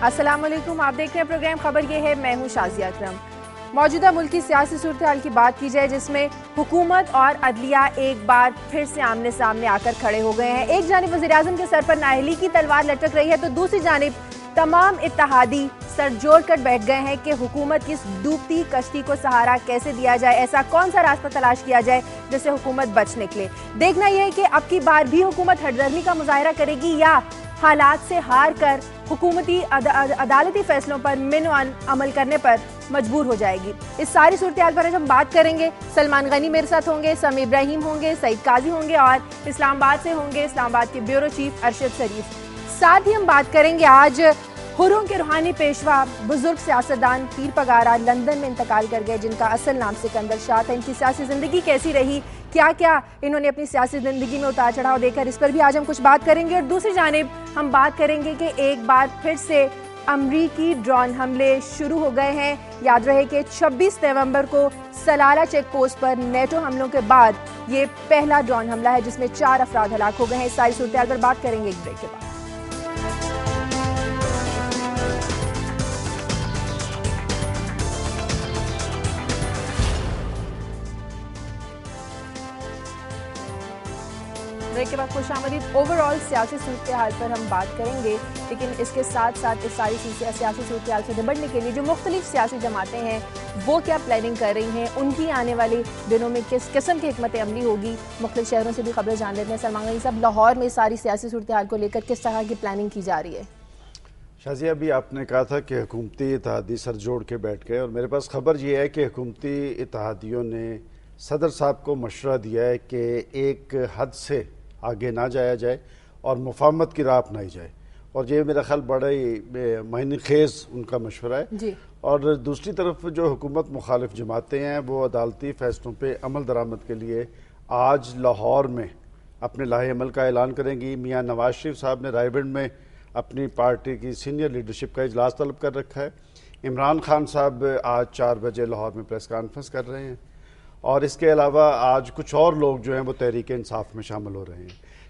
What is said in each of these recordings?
السلام علیکم، آپ دیکھ رہے ہیں پروگرام خبر یہ ہے، میں ہوں شازیہ اکرم۔ موجودہ ملکی سیاسی صورتحال کی بات کی جائے جس میں حکومت اور عدلیہ ایک بار پھر سے آمنے سامنے آ کر کھڑے ہو گئے ہیں۔ ایک جانب وزیراعظم کے سر پر نااہلی کی تلوار لٹک رہی ہے تو دوسری جانب تمام اتحادی سر جوڑ کر بیٹھ گئے ہیں کہ حکومت کی اس ڈوبتی کشتی کو سہارا کیسے دیا جائے، ایسا کون سا راستہ تلاش کیا جائے جس سے حکومت بچ نکلے۔ دیکھنا یہ ہے کہ اب کی بار بھی حکومت ہٹدھرمی کا مظاہرہ کرے گی یا حالات سے ہار کر حکومتی عدالتی فیصلوں پر من عمل کرنے پر مجبور ہو جائے گی۔ اس ساری صورتحال پر ہم بات کریں گے۔ سلمان غنی میرے ساتھ ہوں گے، سمیع ابراہیم ہوں گے، سعید قاضی ہوں گے اور اسلام آباد سے ہوں گے اسلام آباد کے بیورو چیف ارشد شریف۔ ساتھ ہی ہم بات کریں گے آج ہروں کے روحانی پیشوا بزرگ سیاستدان پیر پگارا لندن میں انتقال کر گئے جن کا اصل نام سکندر شاہ تھا۔ ان کی سیاسی زندگی کیسی رہی، کیا کیا انہوں نے اپنی سیاسی زندگی میں اتار چڑھاؤ دے کر، اس پر بھی آج ہم کچھ بات کریں گے۔ اور دوسری جانب ہم بات کریں گے کہ ایک بار پھر سے امریکی ڈرون حملے شروع ہو گئے ہیں۔ یاد رہے کہ 26 نومبر کو سلالہ چیک پوسٹ پر نیٹو حملوں کے بعد یہ پہلا ڈرون حملہ ہے جس میں 4 افراد ہلاک ہو گئے ہیں۔ اس ساری صورتحال پر بات کریں گے ایک بریک کے بعد۔ بریک کے بعد خوش آمدید۔ اوور آل سیاسی صورتحال پر ہم بات کریں گے، لیکن اس کے ساتھ ساتھ اس ساری سیاسی صورتحال سے نمٹنے کے لیے جو مختلف سیاسی جماعتیں ہیں وہ کیا پلاننگ کر رہی ہیں، ان کی آنے والے دنوں میں کس قسم کی حکمت عملی ہوگی، مختلف شہروں سے بھی خبریں جان لیتے ہیں۔ سلمان غنی صاحب، لاہور میں ساری سیاسی صورتحال کو لے کر کس طرح کی پلاننگ کی جا رہی ہے؟ شازیہ، ابھی آپ نے کہا تھا کہ حکومتی اتحادی سر جوڑ کے بیٹھ گئے، اور میرے پاس خبر یہ ہے کہ حکومتی اتحادیوں نے صدر صاحب کو مشورہ دیا ہے کہ ایک حد سے آگے نہ جایا جائے اور مفاہمت کی راہ اپنائی جائے، اور یہ میرا خیال بڑا ہی معنی خیز ان کا مشورہ ہے جی۔ اور دوسری طرف جو حکومت مخالف جماعتیں ہیں وہ عدالتی فیصلوں پہ عمل درآمد کے لیے آج لاہور میں اپنے لاہے عمل کا اعلان کریں گی۔ میاں نواز شریف صاحب نے رائے بند میں اپنی پارٹی کی سینئر لیڈرشپ کا اجلاس طلب کر رکھا ہے۔ عمران خان صاحب آج 4 بجے لاہور میں پریس کانفرنس کر رہے ہیں، اور اس کے علاوہ آج کچھ اور لوگ جو ہیں وہ تحریک انصاف میں شامل ہو رہے ہیں۔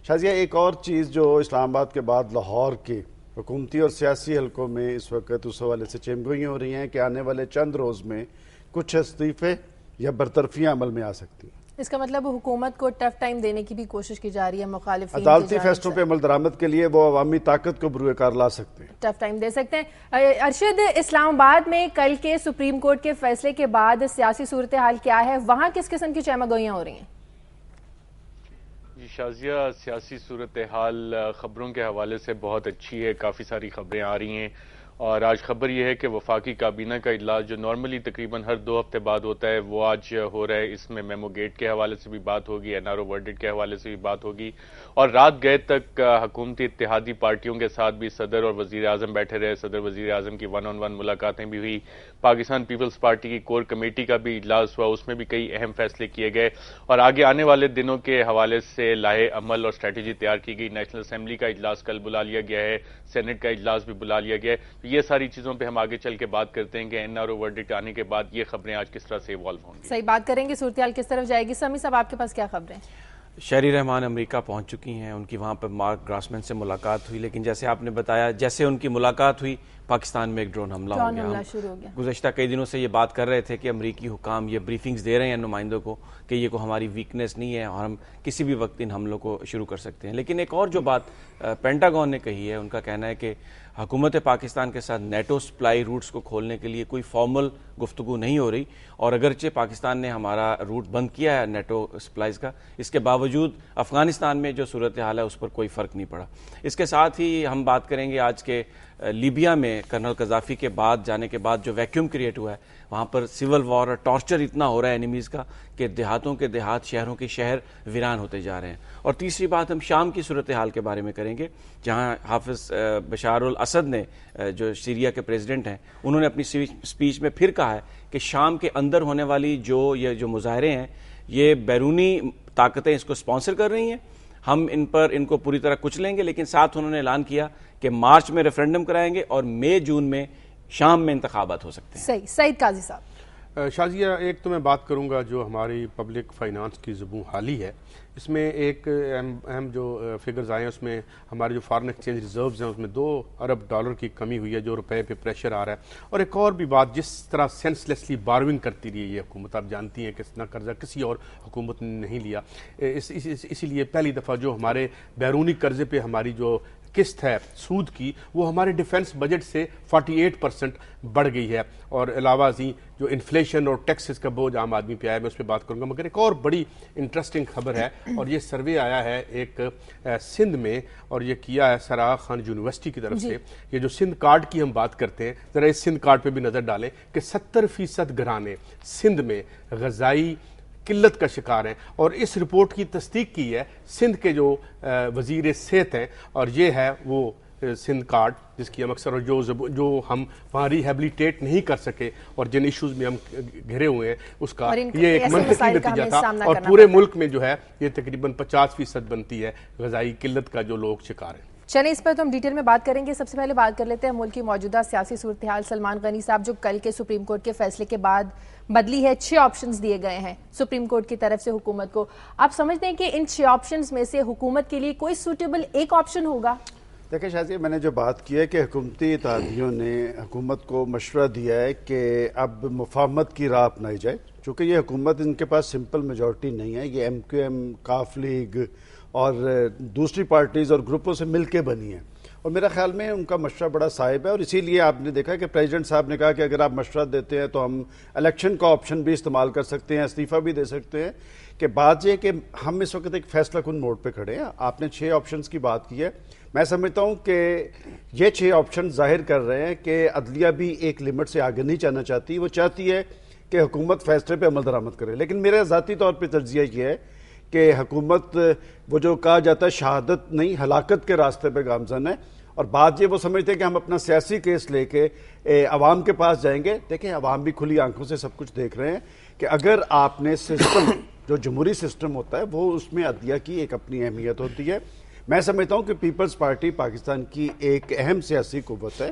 شازیہ، ایک اور چیز جو اسلام آباد کے بعد لاہور کے حکومتی اور سیاسی حلقوں میں اس وقت اس حوالے سے چیمگوئیاں ہو رہی ہیں کہ آنے والے چند روز میں کچھ استعفے یا برطرفیاں عمل میں آ سکتی ہیں۔ اس کا مطلب حکومت کو ٹف ٹائم دینے کی بھی کوشش کی جا رہی ہے مخالفین عدالتی فیصلوں پہ عمل درآمد کے لیے وہ عوامی طاقت کو بروئے کار لا سکتے ہیں، ٹف ٹائم دے سکتے ہیں۔ ارشد، اسلام آباد میں کل کے سپریم کورٹ کے فیصلے کے بعد سیاسی صورتحال کیا ہے، وہاں کس قسم کی چہمگوئیاں ہو رہی ہیں؟ جی شازیہ، سیاسی صورتحال خبروں کے حوالے سے بہت اچھی ہے، کافی ساری خبریں آ رہی ہیں، اور آج خبر یہ ہے کہ وفاقی کابینہ کا اجلاس جو نارملی تقریباً ہر 2 ہفتے بعد ہوتا ہے وہ آج ہو رہا ہے۔ اس میں میمو گیٹ کے حوالے سے بھی بات ہوگی، NRO ورڈکٹ کے حوالے سے بھی بات ہوگی، اور رات گئے تک حکومتی اتحادی پارٹیوں کے ساتھ بھی صدر اور وزیر اعظم بیٹھے رہے۔ صدر وزیر اعظم کی 1 on 1 ملاقاتیں بھی ہوئی، پاکستان پیپلز پارٹی کی کور کمیٹی کا بھی اجلاس ہوا، اس میں بھی کئی اہم فیصلے کیے گئے، اور آگے آنے والے دنوں کے حوالے سے لاہے عمل اور اسٹریٹجی تیار کی گئی۔ نیشنل اسمبلی کا اجلاس کل بلا لیا گیا ہے، سینٹ کا اجلاس بھی بلا لیا گیا ہے۔ یہ ساری چیزوں پہ ہم آگے چل کے بات کرتے ہیں کہ NRO ورڈکٹ آنے کے بعد یہ خبریں آج کس طرح سے ایوالو ہوں گی۔ صحیح بات کریں گے، صورتحال کس طرف جائے گی۔ سمیع صاحب، آپ کے پاس کیا خبریں؟ شہری رحمان امریکہ پہنچ چکی ہیں، ان کی وہاں پر مارک گراسمن سے ملاقات ہوئی، لیکن جیسے آپ نے بتایا جیسے ان کی ملاقات ہوئی پاکستان میں ایک ڈرون حملہ ہو گیا۔ گزشتہ کئی دنوں سے یہ بات کر رہے تھے کہ امریکی حکام یہ بریفنگز دے رہے ہیں نمائندوں کو کہ یہ کو ہماری ویکنس نہیں ہے اور ہم کسی بھی وقت ان حملوں کو شروع کر سکتے ہیں۔ لیکن ایک اور جو بات پینٹاگون نے کہی ہے، ان کا کہنا ہے کہ حکومت پاکستان کے ساتھ نیٹو سپلائی روٹس کو کھولنے کے لیے کوئی فارمل گفتگو نہیں ہو رہی، اور اگرچہ پاکستان نے ہمارا روٹ بند کیا ہے نیٹو سپلائز کا، اس کے باوجود افغانستان میں جو صورتحال ہے اس پر کوئی فرق نہیں پڑا۔ اس کے ساتھ ہی ہم بات کریں گے آج کے لیبیا میں کرنل قذافی کے بعد جانے کے بعد جو ویکیوم کریٹ ہوا ہے، وہاں پر سول وار اور ٹارچر اتنا ہو رہا ہے انیمیز کا کہ دیہاتوں کے دیہات، شہروں کے شہر ویران ہوتے جا رہے ہیں۔ اور تیسری بات ہم شام کی صورتحال کے بارے میں کریں گے، جہاں حافظ بشار الاسد نے جو سیریا کے پریزیڈنٹ ہیں، انہوں نے اپنی سپیچ میں پھر کہا ہے کہ شام کے اندر ہونے والی جو مظاہرے ہیں یہ بیرونی طاقتیں اس کو سپانسر کر رہی ہیں، ہم ان کو پوری طرح کچلیں گے، لیکن ساتھ انہوں نے اعلان کیا کہ مارچ میں ریفرنڈم کرائیں گے اور مئی جون میں شام میں انتخابات ہو سکتے ہیں۔ صحیح۔ سعید قاضی صاحب، شازیہ ایک تو میں بات کروں گا جو ہماری پبلک فائنانس کی زبوں حالی ہے، اس میں ایک اہم جو فگرز آئے ہیں اس میں ہمارے جو فارن ایکسچینج ریزروز ہیں اس میں $2 ارب کی کمی ہوئی ہے جو روپے پہ پریشر آ رہا ہے. اور ایک اور بھی بات، جس طرح سینسلیسلی بارونگ کرتی رہی ہے یہ حکومت، آپ جانتی ہیں کہ اتنا قرضہ کسی اور حکومت نے نہیں لیا، اسی لیے پہلی دفعہ جو ہمارے بیرونی قرضے پہ ہماری جو قسط ہے سود کی وہ ہمارے ڈیفنس بجٹ سے 48% بڑھ گئی ہے. اور علاوہ ازیں جو انفلیشن اور ٹیکسز کا بوجھ عام آدمی پہ آیا ہے میں اس پہ بات کروں گا. مگر ایک اور بڑی انٹرسٹنگ خبر ہے اور یہ سروے آیا ہے ایک سندھ میں اور یہ کیا ہے سراغ خان یونیورسٹی کی طرف سے. یہ جو سندھ کارڈ کی ہم بات کرتے ہیں، ذرا اس سندھ کارڈ پہ بھی نظر ڈالیں کہ 70% گھرانے سندھ میں غذائی قلت کا شکار ہیں. اور اس رپورٹ کی تصدیق کی ہے سندھ کے جو وزیر صحت ہیں، اور یہ ہے وہ سندھ کارڈ جس کی ہم اکثر جو ہم وہاں ریہیبلیٹیٹ نہیں کر سکے اور جن ایشوز میں ہم گھرے ہوئے ہیں اس کا یہ ایک منطقی نتیجہ تھا. اور پورے ملک میں جو ہے یہ تقریباً 50% بنتی ہے غذائی قلت کا جو لوگ شکار ہیں. چلیں اس پر تو ہم ڈیٹیل میں بات کریں گے. سب سے پہلے بات کر لیتے ہیں ملک کی موجودہ سیاسی صورتحال. سلمان غنی صاحب، جو کل کے سپریم کورٹ کے فیصلے کے بعد بدلی ہے، 6 آپشنز دیے گئے ہیں سپریم کورٹ کی طرف سے حکومت کو. آپ سمجھتے ہیں کہ ان 6 آپشنز میں سے حکومت کے لیے کوئی سوٹیبل ایک آپشن ہوگا؟ دیکھیں شازیہ، میں نے جو بات کی ہے کہ حکومتی اتحادیوں نے حکومت کو مشورہ دیا ہے کہ اب مفاہمت کی راہ اپنائی جائے، چونکہ یہ حکومت ان کے پاس سمپل میجورٹی نہیں ہے. یہ MQM، کاف لیگ اور دوسری پارٹیز اور گروپوں سے مل کے بنی ہے، اور میرا خیال میں ان کا مشورہ بڑا صائب ہے. اور اسی لیے آپ نے دیکھا کہ پریزیڈنٹ صاحب نے کہا کہ اگر آپ مشورہ دیتے ہیں تو ہم الیکشن کا آپشن بھی استعمال کر سکتے ہیں، استعفیٰ بھی دے سکتے ہیں. کہ بات یہ کہ ہم اس وقت ایک فیصلہ کن موڑ پہ کھڑے ہیں. آپ نے 6 آپشنز کی بات کی ہے. میں سمجھتا ہوں کہ یہ 6 آپشن ظاہر کر رہے ہیں کہ عدلیہ بھی ایک لمٹ سے آگے نہیں جانا چاہتی. وہ چاہتی ہے کہ حکومت فیصلے پہ عمل درآمد کرے. لیکن میرا ذاتی طور پہ تجزیہ یہ ہے کہ حکومت وہ جو کہا جاتا ہے شہادت نہیں ہلاکت کے راستے پہ گامزن ہے. اور بات یہ وہ سمجھتے ہیں کہ ہم اپنا سیاسی کیس لے کے عوام کے پاس جائیں گے. دیکھیں عوام بھی کھلی آنکھوں سے سب کچھ دیکھ رہے ہیں کہ اگر آپ نے سسٹم جو جمہوری سسٹم ہوتا ہے وہ اس میں عدلیہ کی ایک اپنی اہمیت ہوتی ہے. میں سمجھتا ہوں کہ پیپلز پارٹی پاکستان کی ایک اہم سیاسی قوت ہے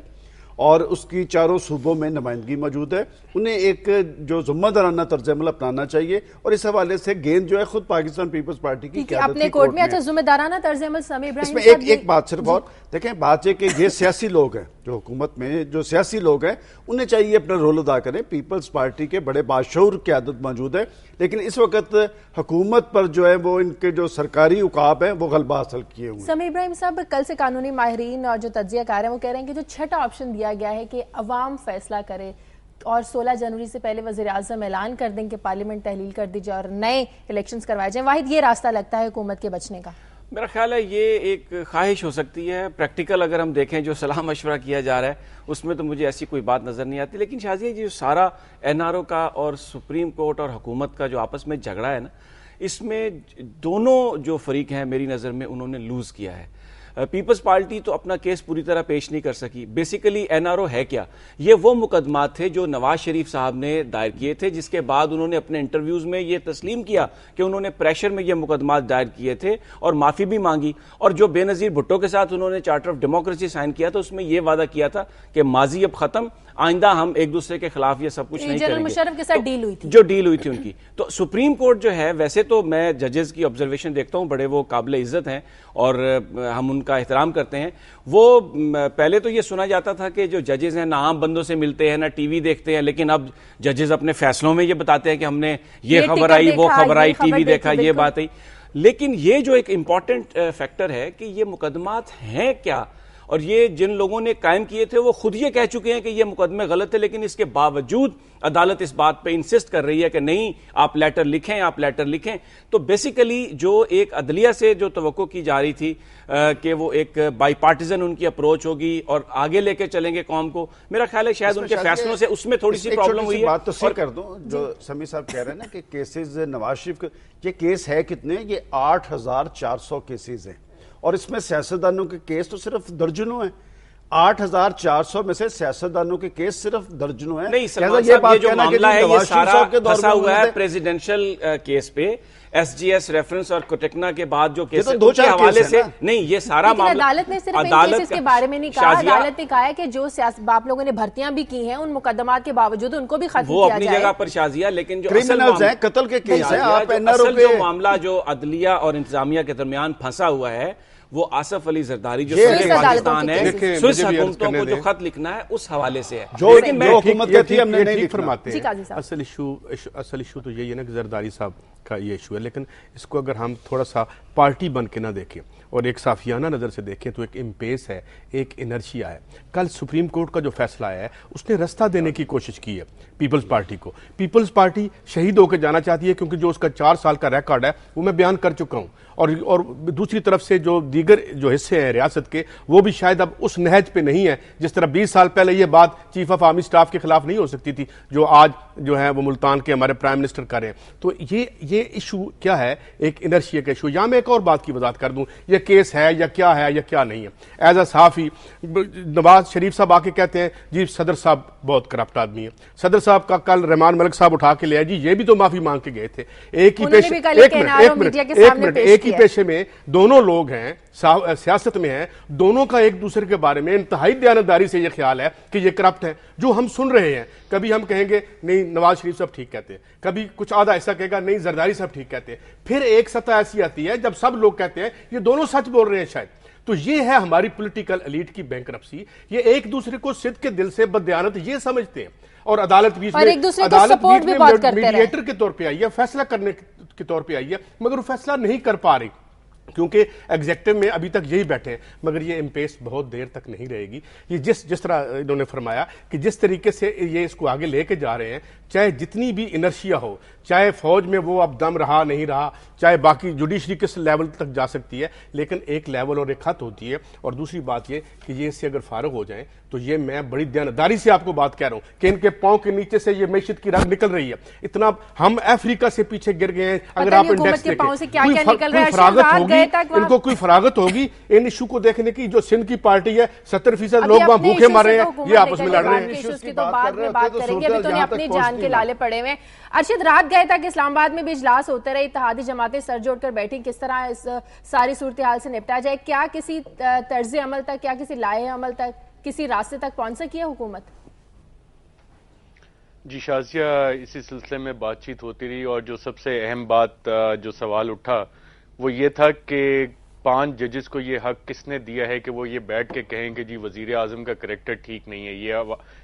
اور اس کی چاروں صوبوں میں نمائندگی موجود ہے. انہیں ایک جو ذمہ دارانہ طرز عمل اپنانا چاہیے اور اس حوالے سے گیند جو ہے خود پاکستان پیپلز پارٹی کی قیادت اپنے کورٹ میں. اچھا، ذمہ دارانہ طرز عمل سمیع ابراہیم اس میں ایک بات صرف اور دیکھیں، بات یہ کہ یہ سیاسی لوگ ہیں جو حکومت میں جو سیاسی لوگ ہیں انہیں چاہیے اپنا رول ادا کریں. پیپلز پارٹی کے بڑے باشعور قیادت موجود ہے، لیکن اس وقت حکومت پر جو ہے وہ ان کے جو سرکاری عقاب ہیں وہ غلبہ حاصل کیے ہوئے ہیں. سمیع ابراہیم صاحب، کل سے قانونی ماہرین اور جو تجزیہ کار ہیں وہ کہہ رہے ہیں کہ جو 6واں آپشن دیا گیا ہے کہ عوام فیصلہ کرے اور 16 جنوری سے پہلے وزیر اعظم اعلان کر دیں کہ پارلیمنٹ تحلیل کر دی جائے اور نئے الیکشنز کروائے جائیں، واحد یہ راستہ لگتا ہے حکومت کے بچنے کا. میرا خیال ہے یہ ایک خواہش ہو سکتی ہے. پریکٹیکل اگر ہم دیکھیں جو صلاح مشورہ کیا جا رہا ہے اس میں تو مجھے ایسی کوئی بات نظر نہیں آتی. لیکن شازیہ جو سارا NRO کا اور سپریم کورٹ اور حکومت کا جو آپس میں جھگڑا ہے نا، اس میں دونوں جو فریق ہیں میری نظر میں انہوں نے لوز کیا ہے. پیپلز پارٹی تو اپنا کیس پوری طرح پیش نہیں کر سکی. بیسیکلی NRO ہے کیا؟ یہ وہ مقدمات تھے جو نواز شریف صاحب نے دائر کیے تھے، جس کے بعد انہوں نے اپنے انٹرویوز میں یہ تسلیم کیا کہ انہوں نے پریشر میں یہ مقدمات دائر کیے تھے اور معافی بھی مانگی. اور جو بے نظیر بھٹو کے ساتھ انہوں نے چارٹر آف ڈیموکریسی سائن کیا تھا اس میں یہ وعدہ کیا تھا کہ ماضی اب ختم، آئندہ ہم ایک دوسرے کے خلاف یہ سب کچھ نہیں کریں گے. جنرل مشرف کے ساتھ ڈیل ہوئی تھی، جو ڈیل ہوئی تھی ان کی. تو سپریم کورٹ جو ہے، ویسے تو میں ججز کی آبزرویشن دیکھتا ہوں، بڑے وہ قابل عزت ہیں اور ہم ان کا احترام کرتے ہیں. وہ پہلے تو یہ سنا جاتا تھا کہ جو ججز ہیں نہ عام بندوں سے ملتے ہیں نہ ٹی وی دیکھتے ہیں، لیکن اب ججز اپنے فیصلوں میں یہ بتاتے ہیں کہ ہم نے یہ خبر آئی، وہ خبر آئی، ٹی وی دیکھا، یہ بات آئی. لیکن یہ جو ایک امپورٹنٹ فیکٹر ہے کہ یہ مقدمات ہیں کیا، اور یہ جن لوگوں نے قائم کیے تھے وہ خود یہ کہہ چکے ہیں کہ یہ مقدمے غلط ہے، لیکن اس کے باوجود عدالت اس بات پہ انسسٹ کر رہی ہے کہ نہیں آپ لیٹر لکھیں، آپ لیٹر لکھیں. تو بیسیکلی جو ایک عدلیہ سے جو توقع کی جا رہی تھی کہ وہ ایک بائی پارٹیزن ان کی اپروچ ہوگی اور آگے لے کے چلیں گے قوم کو، میرا خیال ہے شاید ان کے فیصلوں سے اس میں تھوڑی سی پرابلم ہوئی ہے. بات تو صحیح کر دوں جو سمیع صاحب کہہ رہے ہیں نا کہ کیسز نواز شریف یہ کیس ہے کتنے، یہ 8400 کیسز ہیں اور اس میں سیاستدانوں کے کیس تو صرف درجنوں ہیں. 8400 میں سے سیاستدانوں کے کیس صرف درجنوں ہیں. نہیں سلمان صاحب، یہ جو معاملہ ہے یہ سارا پھنسا ہوا ہے پریزیڈنشل کیس پہ. SGS ریفرنس اور کوٹیکنا کے بعد جو کیس دو چار حوالے سے نہیں یہ سارا معاملہ عدالت نے صرف ان کیسز کے بارے میں نہیں کہا. عدالت نے کہا ہے کہ جو آپ لوگوں نے بھرتیاں بھی کی ہیں ان مقدمات کے باوجود ان کو بھی ختم کیا جائے. وہ اپنی جگہ پر شازیہ, لیکن جو کرمنلز ہیں, قتل کے کیس ہیں, آپ اصل جو معاملہ جو عدلیہ اور انتظامیہ کے درمیان پھنسا ہوا ہے وہ آصف علی زرداری جو صدر پاکستان ہے, سوئس حکومتوں کو جو خط لکھنا ہے اس حوالے سے ہے. لیکن میں حکومت کہتی ہے ہم نے نہیں فرماتے ہیں. اصل ایشو تو یہی ہے نا کہ زرداری صاحب کا یہ ایشو ہے, لیکن اس کو اگر ہم تھوڑا سا پارٹی بن کے نہ دیکھیں اور ایک صافیانہ نظر سے دیکھیں تو ایک امپیس ہے, ایک انرشیا ہے. کل سپریم کورٹ کا جو فیصلہ آیا ہے اس نے رستہ دینے کی کوشش کی ہے پیپلز پارٹی کو. پیپلز پارٹی شہید ہو کے جانا چاہتی ہے کیونکہ جو اس کا 4 سال کا ریکارڈ ہے وہ میں بیان کر چکا ہوں, اور دوسری طرف سے جو دیگر جو حصے ہیں ریاست کے وہ بھی شاید اب اس نہج پہ نہیں ہے جس طرح 20 سال پہلے یہ بات چیف آف آرمی سٹاف کے خلاف نہیں ہو سکتی تھی جو آج جو ہے وہ ملتان کے ہمارے پرائم منسٹر کر رہے ہیں. تو یہ ایشو کیا ہے, ایک انرشیا کا ایشو. یہاں میں ایک اور بات کی وضاحت کر دوں, یہ کیس ہے یا کیا نہیں ہے. ایز اے صحافی نواز شریف صاحب آ کے کہتے ہیں جی صدر صاحب بہت کرپٹ آدمی ہے. صدر صاحب کا کل رحمان ملک صاحب اٹھا کے لے جی یہ بھی تو معافی مانگ کے گئے تھے. ایک ہی پیشے میں دونوں لوگ ہیں, سیاست میں ہیں, دونوں کا ایک دوسرے کے بارے میں انتہائی دیانتداری سے یہ خیال ہے کہ یہ کرپٹ ہے. جو ہم سن رہے ہیں, کبھی ہم کہیں گے نہیں نواز شریف صاحب ٹھیک کہتے ہیں, کبھی کچھ آدھا ایسا کہے گا نہیں زرداری صاحب ٹھیک کہتے ہیں, پھر ایک سطح ایسی آتی ہے جب سب لوگ کہتے ہیں یہ دونوں سچ بول رہے ہیں شاید. تو یہ ہے ہماری پولیٹیکل ایلیٹ کی بینکرپسی. یہ ایک دوسرے کو صدق کے دل سے بددیانت یہ سمجھتے ہیں, اور عدالت بیچ میں میڈیٹر کے طور پہ آئی ہے, فیصلہ کرنے کے طور پہ آئی ہے, مگر وہ فیصلہ نہیں کر پا رہی کیونکہ ایگزیکٹو میں ابھی تک یہی بیٹھے ہیں. مگر یہ امپیس بہت دیر تک نہیں رہے گی. یہ جس طرح انہوں نے فرمایا کہ جس طریقے سے یہ اس کو آگے لے کے جا رہے ہیں, چاہے جتنی بھی انرشیا ہو, چاہے فوج میں وہ اب دم رہا نہیں رہا, چاہے باقی جوڈیشری کس لیول تک جا سکتی ہے, لیکن ایک لیول اور ایک حد ہوتی ہے. اور دوسری بات یہ کہ یہ اس سے اگر فارغ ہو جائیں تو یہ میں بڑی دیانتداری سے آپ کو بات کہہ رہا ہوں کہ ان کے پاؤں کے نیچے سے یہ معیشت کی رگ نکل رہی ہے. اتنا ہم افریقہ سے پیچھے گر گئے ہیں. اگر آپ انڈیکس دیکھیں کوئی فراغت ہوگی, ان کو کوئی فراغت ہوگی ان ایشو کو دیکھنے کی. جو سندھ کی پارٹی ہے 70% لوگ وہاں بھوکے مر رہے ہیں, یہ آپس میں لڑ رہے ہیں. اپنی جان کے لالے پڑے ہوئے. ارشد رات گئے تک اسلام آباد میں بھی اجلاس ہوتے رہے, اتحادی جماعتیں سر جوڑ کر بیٹھی, کس طرح اس ساری صورتحال سے نپٹا جائے, کیا کسی طرز عمل تک, کیا کسی لائحہ عمل تک, کسی راستے تک پہنچ سکی ہے حکومت؟ جی شازیہ, اسی سلسلے میں بات چیت ہوتی رہی اور جو سب سے اہم بات جو سوال اٹھا وہ یہ تھا کہ 5 ججز کو یہ حق کس نے دیا ہے کہ وہ یہ بیٹھ کے کہیں کہ جی وزیر اعظم کا کریکٹر ٹھیک نہیں ہے.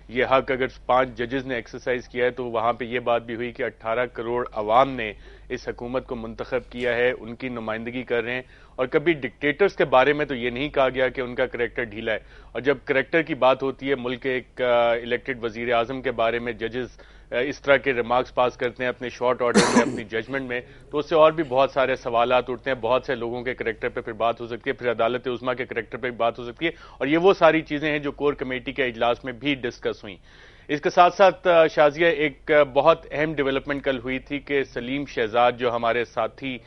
یہ حق اگر 5 ججز نے ایکسرسائز کیا ہے تو وہاں پہ یہ بات بھی ہوئی کہ 18 کروڑ عوام نے اس حکومت کو منتخب کیا ہے, ان کی نمائندگی کر رہے ہیں. اور کبھی ڈکٹیٹرز کے بارے میں تو یہ نہیں کہا گیا کہ ان کا کریکٹر ڈھیلا ہے. اور جب کریکٹر کی بات ہوتی ہے ملک کے ایک الیکٹڈ وزیر اعظم کے بارے میں ججز اس طرح کے ریمارکس پاس کرتے ہیں اپنے شارٹ آرڈر میں, اپنی ججمنٹ میں, تو اس سے اور بھی بہت سارے سوالات اٹھتے ہیں. بہت سے لوگوں کے کریکٹر پہ پھر بات ہو سکتی ہے, پھر عدالت عظمیٰ کے کریکٹر پہ بھی بات ہو سکتی ہے. اور یہ وہ ساری چیزیں ہیں جو کور کمیٹی کے اجلاس میں بھی ڈسکس ہوئیں. اس کے ساتھ ساتھ شازیہ ایک بہت اہم ڈیولپمنٹ کل ہوئی تھی کہ سلیم شہزاد جو ہمارے ساتھی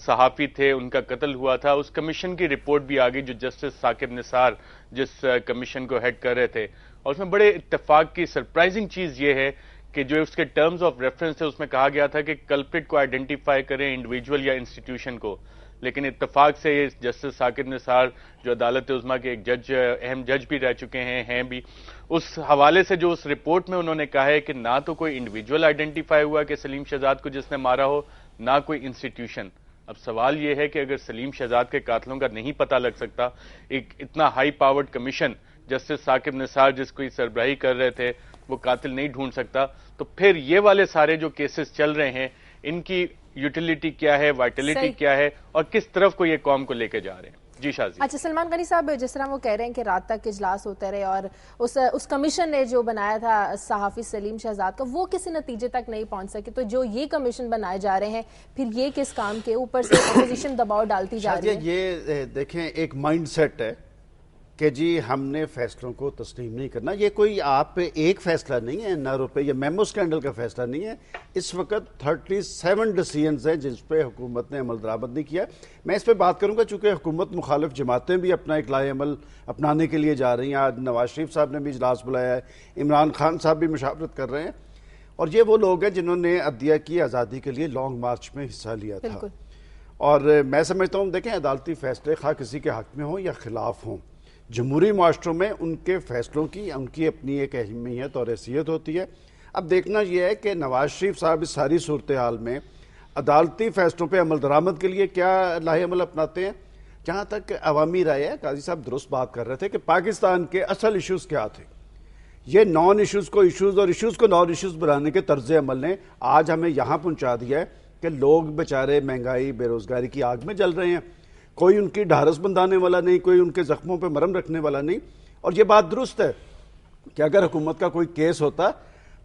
صحافی تھے ان کا قتل ہوا تھا. اس کمیشن کی رپورٹ بھی آ گئی جو جسٹس ثاقب نثار جس کمیشن کو ہیڈ کر رہے تھے, اور اس میں بڑے اتفاق کی سرپرائزنگ چیز یہ ہے کہ جو اس کے ٹرمز آف ریفرنس تھے اس میں کہا گیا تھا کہ کلپریٹ کو آئیڈینٹیفائی کریں انڈیویجول یا انسٹیٹیوشن کو. لیکن اتفاق سے یہ جسٹس ثاقب نثار جو عدالت عظمیٰ کے ایک جج, اہم جج بھی رہ چکے ہیں بھی, اس حوالے سے جو اس رپورٹ میں انہوں نے کہا ہے کہ نہ تو کوئی انڈیویجول آئیڈینٹیفائی ہوا کہ سلیم شہزاد کو جس نے مارا ہو, نہ کوئی انسٹیٹیوشن. اب سوال یہ ہے کہ اگر سلیم شہزاد کے قاتلوں کا نہیں پتہ لگ سکتا, ایک اتنا high powered commission justice Saqib Nisar جس کو سربراہی کر رہے تھے وہ قاتل نہیں ڈھونڈ سکتا, تو پھر یہ والے سارے جو کیسز چل رہے ہیں ان کی یوٹیلیٹی کیا ہے, وائٹیلیٹی کیا ہے, اور کس طرف کو یہ قوم کو لے کے جا رہے ہیں. جی شازی. اچھا سلمان غنی صاحب, جس طرح وہ کہہ رہے ہیں کہ رات تک اجلاس ہوتے رہے اور اس کمیشن نے جو بنایا تھا صحافی سلیم شہزاد کا وہ کسی نتیجے تک نہیں پہنچ سکے, تو جو یہ کمیشن بنائے جا رہے ہیں پھر یہ کس کام کے اوپر سے اپوزیشن دباؤ ڈالتی جا رہی ہے؟ یہ دیکھیں ایک مائنڈ سیٹ ہے کہ جی ہم نے فیصلوں کو تسلیم نہیں کرنا. یہ کوئی آپ پہ ایک فیصلہ نہیں ہے, نہ روپے یا میمو اسکینڈل کا فیصلہ نہیں ہے. اس وقت 37 ڈیسیژنز ہیں جس پہ حکومت نے عمل درآمد نہیں کیا. میں اس پہ بات کروں گا چونکہ حکومت مخالف جماعتیں بھی اپنا ایک لائحہ عمل اپنانے کے لیے جا رہی ہیں. آج نواز شریف صاحب نے بھی اجلاس بلایا ہے, عمران خان صاحب بھی مشاورت کر رہے ہیں. اور یہ وہ لوگ ہیں جنہوں نے عدلیہ کی آزادی کے لیے لانگ مارچ میں حصہ لیا تھا. اور میں سمجھتا ہوں دیکھیں عدالتی فیصلے خواہ کسی کے حق میں ہوں یا خلاف ہوں، جمہوری معاشروں میں ان کے فیصلوں کی ان کی اپنی ایک اہمیت اور حیثیت ہوتی ہے. اب دیکھنا یہ ہے کہ نواز شریف صاحب اس ساری صورتحال میں عدالتی فیصلوں پہ عمل درآمد کے لیے کیا لاہ عمل اپناتے ہیں. جہاں تک عوامی رائے ہے، قاضی صاحب درست بات کر رہے تھے کہ پاکستان کے اصل ایشوز کیا تھے. یہ نان ایشوز کو ایشوز اور ایشوز کو نان ایشوز بنانے کے طرز عمل نے آج ہمیں یہاں پہنچا دیا ہے کہ لوگ بیچارے مہنگائی بے روزگاری کی آگ میں جل رہے ہیں. کوئی ان کی ڈھارس بندھانے والا نہیں، کوئی ان کے زخموں پہ مرہم رکھنے والا نہیں. اور یہ بات درست ہے کہ اگر حکومت کا کوئی کیس ہوتا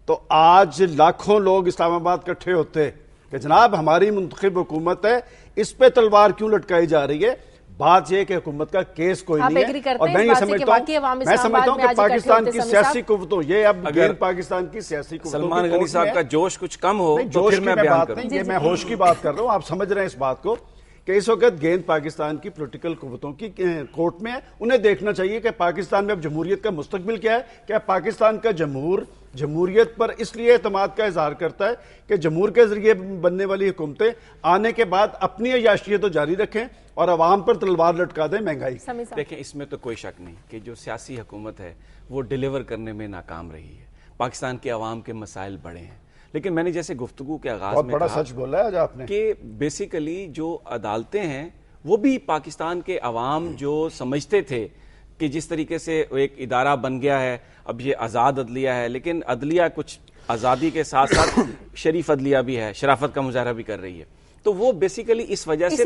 تو آج لاکھوں لوگ اسلام آباد کٹھے ہوتے کہ جناب ہماری منتخب حکومت ہے، اس پہ تلوار کیوں لٹکائی جا رہی ہے. بات یہ کہ حکومت کا کیس کوئی نہیں ہے. اور میں یہ سمجھتا ہوں کہ پاکستان کی سیاسی قوتوں، یہ اب اگر پاکستان کی سیاسی قوتوں، سلمان غنی صاحب کا جوش کچھ کم ہو تو پھر میں بیان کروں. یہ میں ہوش کی بات کر رہا ہوں، آپ سمجھ رہے ہیں اس بات کو کہ اس وقت گیند پاکستان کی پولیٹیکل قوتوں کی کورٹ میں ہے. انہیں دیکھنا چاہیے کہ پاکستان میں اب جمہوریت کا مستقبل کیا ہے. کیا پاکستان کا جمہوریت پر اس لیے اعتماد کا اظہار کرتا ہے کہ جمہور کے ذریعے بننے والی حکومتیں آنے کے بعد اپنی عیاشیت تو جاری رکھیں اور عوام پر تلوار لٹکا دیں مہنگائی. دیکھیں اس میں تو کوئی شک نہیں کہ جو سیاسی حکومت ہے وہ ڈیلیور کرنے میں ناکام رہی ہے. پاکستان کے عوام کے مسائل بڑے ہیں، لیکن میں نے جیسے گفتگو کے آغاز میں بڑا سچ بولا ہے آج آپ نے کہ بیسیکلی جو عدالتیں ہیں وہ بھی پاکستان کے عوام جو سمجھتے تھے کہ جس طریقے سے ایک ادارہ بن گیا ہے، اب یہ آزاد عدلیہ ہے، لیکن عدلیہ کچھ آزادی کے ساتھ ساتھ شریف عدلیہ بھی ہے، شرافت کا مظاہرہ بھی کر رہی ہے. تو وہ بیسیکلی اس وجہ سے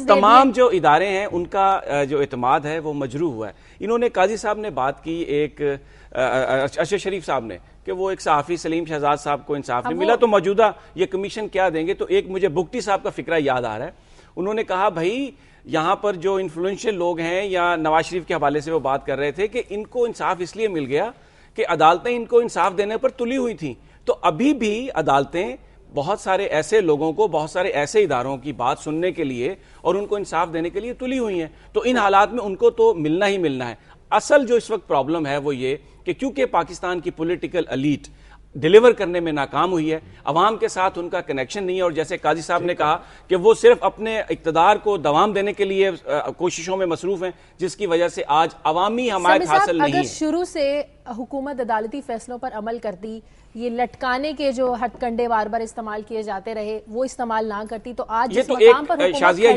تمام جو ادارے ہیں ان کا جو اعتماد ہے وہ مجروح ہوا ہے. انہوں نے قاضی صاحب نے بات کی ایک ارشد شریف صاحب نے کہ وہ ایک صحافی سلیم شہزاد صاحب کو انصاف نہیں ملا تو موجودہ یہ کمیشن کیا دیں گے. تو ایک مجھے بگٹی صاحب کا فکرہ یاد آ رہا ہے. انہوں نے کہا بھائی یہاں پر جو انفلوئنشل لوگ ہیں یا نواز شریف کے حوالے سے وہ بات کر رہے تھے کہ ان کو انصاف اس لیے مل گیا کہ عدالتیں ان کو انصاف دینے پر تلی ہوئی تھیں. تو ابھی بھی عدالتیں بہت سارے ایسے لوگوں کو، بہت سارے ایسے اداروں کی بات سننے کے لیے اور ان کو انصاف دینے کے لیے تلی ہوئی ہیں. تو ان حالات میں ان کو تو ملنا ہی ملنا ہے. اصل جو اس وقت پرابلم ہے وہ یہ کہ کیونکہ پاکستان کی پولیٹیکل ایلیٹ ڈیلیور کرنے میں ناکام ہوئی ہے، عوام کے ساتھ ان کا کنیکشن نہیں ہے، اور جیسے قاضی صاحب نے کہا کہ وہ صرف اپنے اقتدار کو دوام دینے کے لیے کوششوں میں مصروف ہیں، جس کی وجہ سے آج عوامی حمایت حاصل نہیں ہے. اگر شروع سے حکومت عدالتی فیصلوں پر عمل کرتی، یہ لٹکانے کے جو ہتھ کنڈے بار بار استعمال کیے جاتے رہے وہ استعمال نہ کرتی تو آج جس مقام پر حکومت کھڑی ہے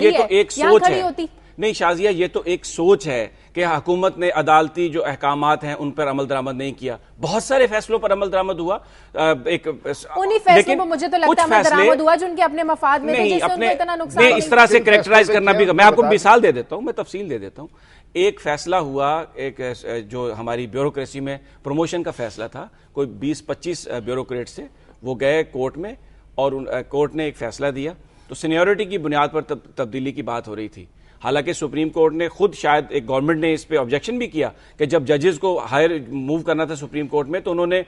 یہاں کھڑی ہوتی. نہیں شازیہ، یہ تو ایک سوچ ہے کہ حکومت نے عدالتی جو احکامات ہیں ان پر عمل درآمد نہیں کیا. بہت سارے فیصلوں پر عمل درآمد ہوا، انہی فیصلوں پر مجھے تو لگتا ہے عمل درآمد ہوا جن کے اپنے مفاد میں تھے، جس سے ان کو اتنا نقصان نہیں. اس طرح سے کریکٹرائز کرنا بھی، میں آپ کو مثال دے دیتا ہوں، میں تفصیل دے دیتا ہوں. ایک فیصلہ ہوا، ایک جو ہماری بیوروکریسی میں پروموشن کا فیصلہ تھا، کوئی 20-25 بیوروکریٹ سے وہ گئے کورٹ میں اور کورٹ نے ایک فیصلہ دیا. تو سینیورٹی کی بنیاد پر تبدیلی کی بات ہو رہی تھی. حالانکہ سپریم کورٹ نے خود، شاید ایک گورنمنٹ نے اس پہ آبجیکشن بھی کیا کہ جب ججز کو ہائر موو کرنا تھا سپریم کورٹ میں تو انہوں نے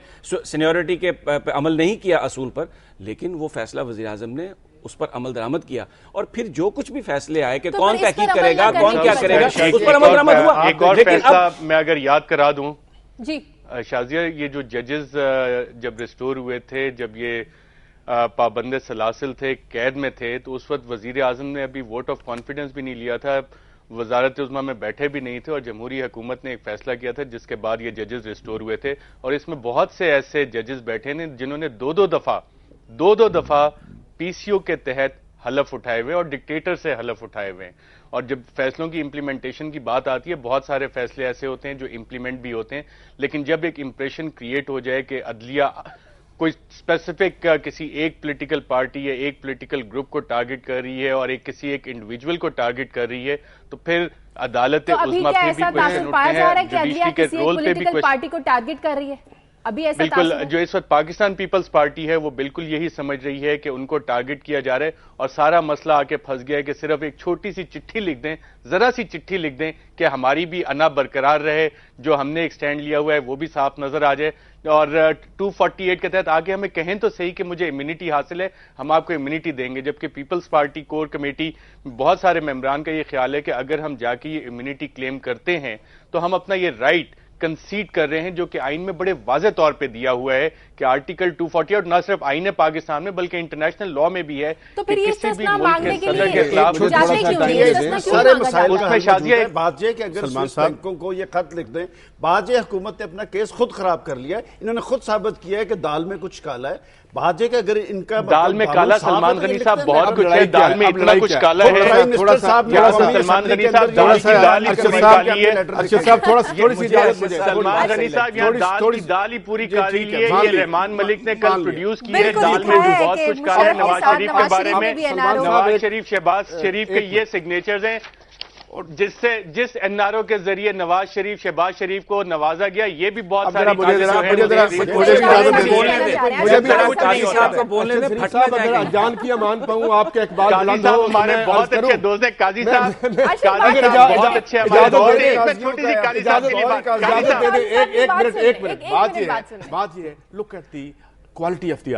سینیورٹی کے پہ عمل نہیں کیا اصول پر، لیکن وہ فیصلہ وزیر اعظم نے اس پر عمل درآمد کیا. اور پھر جو کچھ بھی فیصلے آئے کہ کون تحقیق کرے گا، کون کیا کرے گا، اس پر عمل درآمد ہوا. ایک اور فیصلہ میں اگر یاد کرا دوں جی شازیہ، یہ جو ججز جب ریسٹور ہوئے تھے، جب یہ پابند سلاسل تھے، قید میں تھے، تو اس وقت وزیر اعظم نے ابھی ووٹ آف کانفیڈنس بھی نہیں لیا تھا، وزارت عظمیٰ میں بیٹھے بھی نہیں تھے، اور جمہوری حکومت نے ایک فیصلہ کیا تھا جس کے بعد یہ ججز ریسٹور ہوئے تھے. اور اس میں بہت سے ایسے ججز بیٹھے ہیں جنہوں نے دو دفعہ پی سی او کے تحت حلف اٹھائے ہوئے اور ڈکٹیٹر سے حلف اٹھائے ہوئے ہیں. اور جب فیصلوں کی امپلیمنٹیشن کی بات آتی ہے، بہت سارے فیصلے ایسے ہوتے ہیں جو امپلیمنٹ بھی ہوتے ہیں، لیکن جب ایک امپریشن کریٹ ہو جائے کہ عدلیہ کوئی اسپیسیفک کسی ایک پولیٹیکل پارٹی یا ایک پولیٹیکل گروپ کو ٹارگٹ کر رہی ہے اور کسی ایک انڈیویجول کو ٹارگٹ کر رہی ہے، تو پھر عدالت عظمیٰ پہ بھی کوشچن اٹھتے ہیں، جوڈیشری کے رول پہ بھی کوشچن پارٹی کو ٹارگٹ کر رہی ہے. ابھی ایسا بالکل جو اس وقت پاکستان پیپلز پارٹی ہے وہ بالکل یہی سمجھ رہی ہے کہ ان کو ٹارگٹ کیا جا رہا ہے، اور سارا مسئلہ آ کے پھنس گیا ہے کہ صرف ایک چھوٹی سی چٹھی لکھ دیں، ذرا سی چٹھی لکھ دیں کہ ہماری بھی انا برقرار رہے، جو ہم نے ایک سٹینڈ لیا ہوا ہے وہ بھی صاف نظر آ جائے، اور 248 کے تحت آگے ہمیں کہیں تو صحیح کہ مجھے امیونٹی حاصل ہے، ہم آپ کو امیونٹی دیں گے. جبکہ پیپلز پارٹی کور کمیٹی بہت سارے ممبران کا یہ خیال ہے کہ اگر ہم جا کے یہ امیونٹی کلیم کرتے ہیں تو ہم اپنا یہ رائٹ کنسیڈ کر رہے ہیں جو کہ آئین میں بڑے واضح طور پہ دیا ہوا ہے کہ آرٹیکل 240 اور نہ صرف آئین پاکستان میں بلکہ انٹرنیشنل لا میں بھی ہے کہ کسی بھی ملک کے صدر کے خلاف سارے مسائل اس میں شازیہ بات یہ کہ اگر سوئس بینکوں کو یہ خط لکھ دیں، بعد حکومت نے اپنا کیس خود خراب کر لیا ہے، انہوں نے خود ثابت کیا ہے کہ دال میں کچھ کالا ہے. بات یہ کہ اگر ان کا دال میں کالا، سلمان غنی صاحب بہت کچھ ہے، دال میں اتنا کچھ کالا ہے. سلمان غنی صاحب دال کی دال ہی پوری کالی ہے. سلمان غنی صاحب یہاں دال کی دال ہی پوری کالی ہے. یہ رحمان ملک نے کل پروڈیوس کی ہے، دال میں بھی بہت کچھ کالا ہے. نواز شریف کے بارے میں نواز شریف شہباز شریف کے یہ سگنیچرز ہیں، اور جس این آر او کے ذریعے نواز شریف شہباز شریف کو نوازا گیا، یہ بھی بہت ساری جان کی امان پاؤں آپ کے اقبال ہمارے بہت اچھے دوست ہیں. قاضی صاحب بہت اچھے ایک منٹ بات یہ ہے، look at the quality of the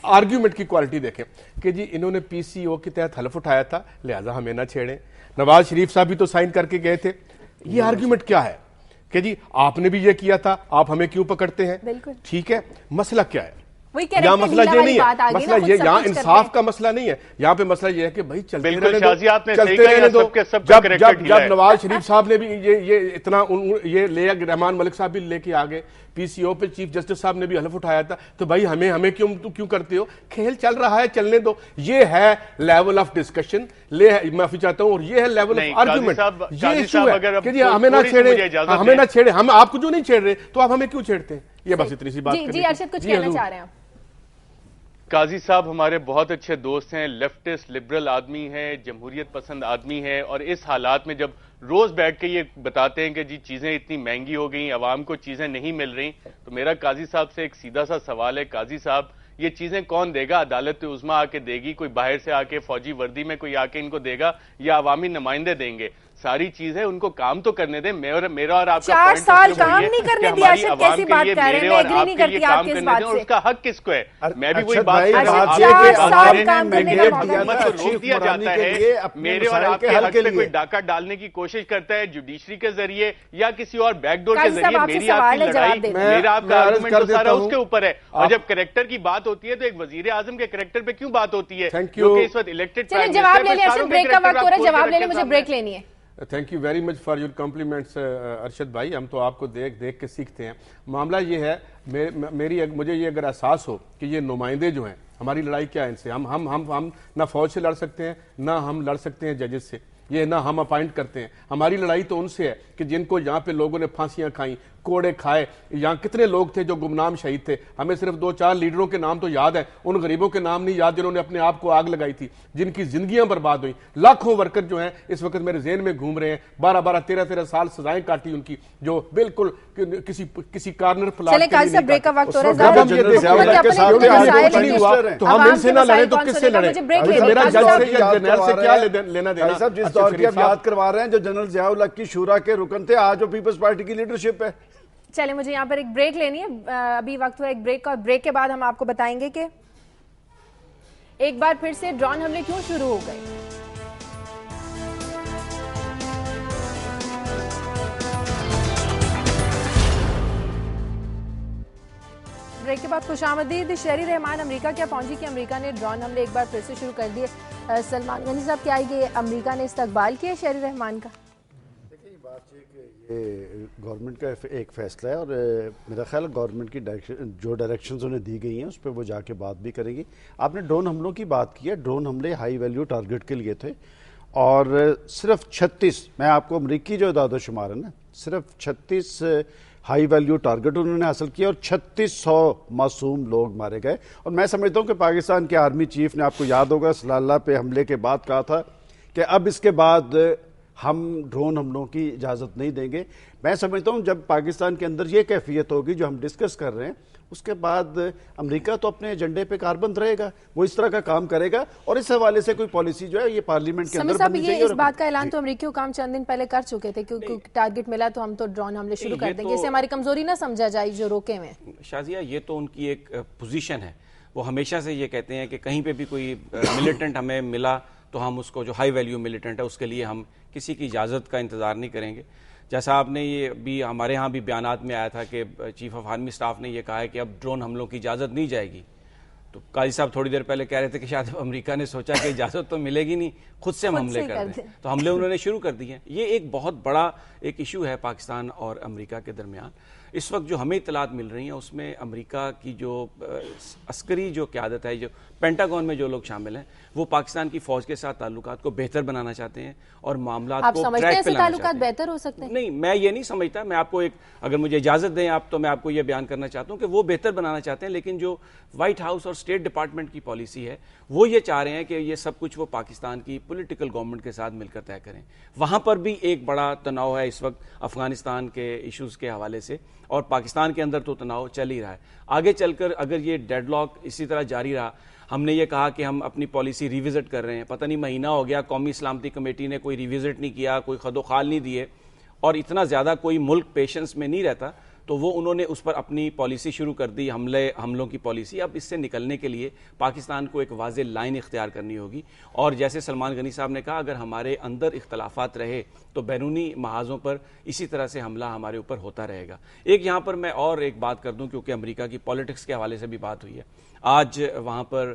argument کی کوالٹی دیکھیں کہ جی انہوں نے پی سی او کے تحت حلف اٹھایا تھا، لہذا ہمیں نہ چھیڑیں. نواز شریف صاحب بھی تو سائن کر کے گئے تھے. یہ آرگیومنٹ کیا ہے کہ جی آپ نے بھی یہ کیا تھا، آپ ہمیں کیوں پکڑتے ہیں؟ ٹھیک ہے، مسئلہ کیا ہے؟ یہاں مسئلہ یہ نہیں ہے، مسئلہ یہ یہاں انصاف کا مسئلہ نہیں ہے، یہاں پہ مسئلہ یہ ہے کہ بھائی چلتے رہنے دو. جب نواز شریف صاحب نے بھی یہ اتنا یہ لے، رحمان ملک صاحب بھی لے کے آگے، پی سی او پہ چیف جسٹس صاحب نے بھی حلف اٹھایا تھا، تو بھائی ہمیں کیوں کرتے ہو؟ کھیل چل رہا ہے، چلنے دو. یہ ہے لیول آف ڈسکشن، معافی چاہتا ہوں، اور یہ ہے لیول آف آرگیومنٹ. یہ ایشو ہے کہ جی ہمیں نہ چھیڑیں، ہم آپ کو جو نہیں چھیڑ رہے تو آپ ہمیں کیوں چھیڑتے ہیں؟ یہ بس اتنی سی بات. جی ارشد کچھ کہنا چاہ رہے ہیں؟ قاضی صاحب ہمارے بہت اچھے دوست ہیں، لیفٹسٹ لبرل آدمی ہیں، جمہوریت پسند آدمی ہیں، اور اس حالات میں جب روز بیٹھ کے یہ بتاتے ہیں کہ جی چیزیں اتنی مہنگی ہو گئیں، عوام کو چیزیں نہیں مل رہی، تو میرا قاضی صاحب سے ایک سیدھا سا سوال ہے. قاضی صاحب یہ چیزیں کون دے گا؟ عدالت عظمیٰ آ کے دے گی؟ کوئی باہر سے آ کے فوجی وردی میں کوئی آ کے ان کو دے گا، یا عوامی نمائندے دیں گے؟ ساری چیزیں ان کو کام تو کرنے دیں. میرا اور آپ کا 4 سال کام نہیں کرنے دیا. ارشد کیسی بات کر رہے ہیں؟ میں ایگری نہیں کرتی آپ کی اس بات سے. اس کا حق کس کو ہے؟ میں بھی وہی بات کر رہا ہوں. 4 سال کام کرنے کا حکومت کو روک دیا جاتا ہے. میرے اور آپ کے حق پہ کوئی ڈاکہ ڈالنے کی کوشش کرتا ہے جوڈیشری کے ذریعے یا کسی اور بیک ڈور کے ذریعے. میری آپ کی لڑائی، میرا آپ کا آرگومنٹ تو سارا اس کے اوپر ہے. اور جب کریکٹر کی بات ہوتی ہے تو ایک وزیر اعظم کے کریکٹر پہ کیوں بات ہوتی ہے جو کہ اس وقت الیکٹڈ پرائم منسٹر؟ جواب لے لیں ارشد، بریک کا وقت ہو رہا ہے، جواب لے لیں، مجھے بریک لینی ہے. Thank you very much for your compliments Arshad بھائی. ہم تو آپ کو دیکھ کے سیکھتے ہیں. معاملہ یہ ہے، مجھے یہ اگر احساس ہو کہ یہ نمائندے جو ہیں، ہماری لڑائی کیا ہے ان سے؟ ہم نہ فوج سے لڑ سکتے ہیں، نہ ہم لڑ سکتے ہیں ججز سے، یہ نہ ہم اپائنٹ کرتے ہیں. ہماری لڑائی تو ان سے ہے کہ جن کو یہاں پہ لوگوں نے پھانسیاں کھائیں، کوڑے کھائے. یہاں کتنے لوگ تھے جو گمنام شہید تھے؟ ہمیں صرف 2-4 لیڈروں کے نام تو یاد ہیں، ان غریبوں کے نام نہیں یاد جنہوں نے اپنے آپ کو آگ لگائی تھی، جن کی زندگیاں برباد ہوئیں. لاکھوں ورکر جو ہیں اس وقت میرے ذہن میں گھوم رہے ہیں، 12-13 سال سزائیں کاٹی ان کی، جو بالکل کسی کارنر پلاٹ کے لیے بریک کا وقت ہو رہا ہے. تو ہم ان سے نہ لڑیں تو کس سے لڑیں؟ میرا جج سے یا جنرل سے کیا لینا دینا؟ جس دور کی بات کروا رہے ہیں جو جنرل ضیاء الحق کی شورا کے رکن تھے، آج وہ پیپلز پارٹی کی لیڈرشپ ہے. چلیں مجھے یہاں پر ایک بریک لینی ہے، ابھی وقت ہوا ایک بریک کا، اور بریک کے بعد ہم آپ کو بتائیں گے کہ ایک بار پھر سے ڈرون حملے کیوں شروع ہو گئے. بریک کے بعد خوش آمدید. شہری رحمان امریکہ کیا پہنچی کہ امریکہ نے ڈرون حملے ایک بار پھر سے شروع کر دیے. سلمان غنی صاحب، کیا یہ امریکہ نے استقبال کیا شہری رحمان کا؟ دیکھیں، یہ بات یہ کہ یہ گورنمنٹ کا ایک فیصلہ ہے، اور میرا خیال ہے گورنمنٹ کی جو ڈائریکشنز انہیں دی گئی ہیں اس پہ وہ جا کے بات بھی کریں گی. آپ نے ڈرون حملوں کی بات کی ہے. ڈرون حملے ہائی ویلیو ٹارگٹ کے لیے تھے، اور صرف 36، میں آپ کو امریکی جو اعداد و شمار ہے نا، صرف 36 ہائی ویلیو ٹارگٹ انہوں نے حاصل کیا، اور 3600 معصوم لوگ مارے گئے. اور میں سمجھتا ہوں کہ پاکستان کے آرمی چیف نے، آپ کو یاد ہوگا سلالہ پہ حملے کے بعد کہا تھا کہ اب اس کے بعد ہم ڈرون حملوں کی اجازت نہیں دیں گے. میں سمجھتا ہوں جب پاکستان کے اندر یہ کیفیت ہوگی جو ہم ڈسکس کر رہے ہیں، اس کے بعد امریکہ تو اپنے ایجنڈے پہ کاربند رہے گا، وہ اس طرح کا کام کرے گا، اور اس حوالے سے کوئی پالیسی جو ہے یہ پارلیمنٹ کے اندر بننی چاہیے. اس بات کا اعلان تو امریکی حکام چند دن پہلے کر چکے تھے کہ ٹارگٹ ملا تو ہم تو ڈرون حملے شروع کر دیں گے. اسے ہماری کمزوری نہ سمجھا جائے جو روکے میں. شازیہ، یہ تو ان کی ایک پوزیشن ہے. وہ ہمیشہ سے یہ کہتے ہیں کہ کہیں پہ بھی کوئی ملیٹنٹ ہمیں ملا تو ہم اس کو، جو ہائی ویلیو ملیٹنٹ ہے، اس کے لیے ہم کسی کی اجازت کا انتظار نہیں کریں گے. جیسا آپ نے یہ بھی ہمارے ہاں بھی بیانات میں آیا تھا کہ چیف آف آرمی اسٹاف نے یہ کہا ہے کہ اب ڈرون حملوں کی اجازت نہیں جائے گی. تو قاضی صاحب تھوڑی دیر پہلے کہہ رہے تھے کہ شاید امریکہ نے سوچا کہ اجازت تو ملے گی نہیں, خود سے ہم حملے کر دیں, تو حملے انہوں نے شروع کر دیے ہیں. یہ ایک بہت بڑا ایک ایشو ہے پاکستان اور امریکہ کے درمیان. اس وقت جو ہمیں اطلاعات مل رہی ہیں اس میں امریکہ کی جو عسکری جو قیادت ہے, جو پینٹاگون میں جو لوگ شامل ہیں, وہ پاکستان کی فوج کے ساتھ تعلقات کو بہتر بنانا چاہتے ہیں اور معاملات کو ٹریک پہ لانا تعلقات بہتر ہو سکتے ہیں. نہیں, میں یہ نہیں سمجھتا. میں آپ کو ایک, اگر مجھے اجازت دیں آپ, تو میں آپ کو یہ بیان کرنا چاہتا ہوں کہ وہ بہتر بنانا چاہتے ہیں, لیکن جو وائٹ ہاؤس اور اسٹیٹ ڈپارٹمنٹ کی پالیسی ہے وہ یہ چاہ رہے ہیں کہ یہ سب کچھ وہ پاکستان کی پولیٹیکل گورنمنٹ کے ساتھ مل کر طے کریں. وہاں پر بھی ایک بڑا تناؤ ہے اس وقت افغانستان کے ایشوز کے حوالے سے, اور پاکستان کے اندر تو تناؤ چل ہی رہا ہے. آگے چل کر اگر یہ ڈیڈ لاک اسی طرح جاری رہا, ہم نے یہ کہا کہ ہم اپنی پالیسی ریوزٹ کر رہے ہیں, پتہ نہیں مہینہ ہو گیا قومی سلامتی کمیٹی نے کوئی ریوزٹ نہیں کیا, کوئی خد و خال نہیں دیے, اور اتنا زیادہ کوئی ملک پیشنس میں نہیں رہتا, تو وہ انہوں نے اس پر اپنی پالیسی شروع کر دی, حملوں کی پالیسی. اب اس سے نکلنے کے لیے پاکستان کو ایک واضح لائن اختیار کرنی ہوگی, اور جیسے سلمان غنی صاحب نے کہا, اگر ہمارے اندر اختلافات رہے تو بیرونی محاذوں پر اسی طرح سے حملہ ہمارے اوپر ہوتا رہے گا. ایک یہاں پر میں اور ایک بات کر دوں, کیونکہ امریکہ کی پالیٹکس کے حوالے سے بھی بات ہوئی ہے. آج وہاں پر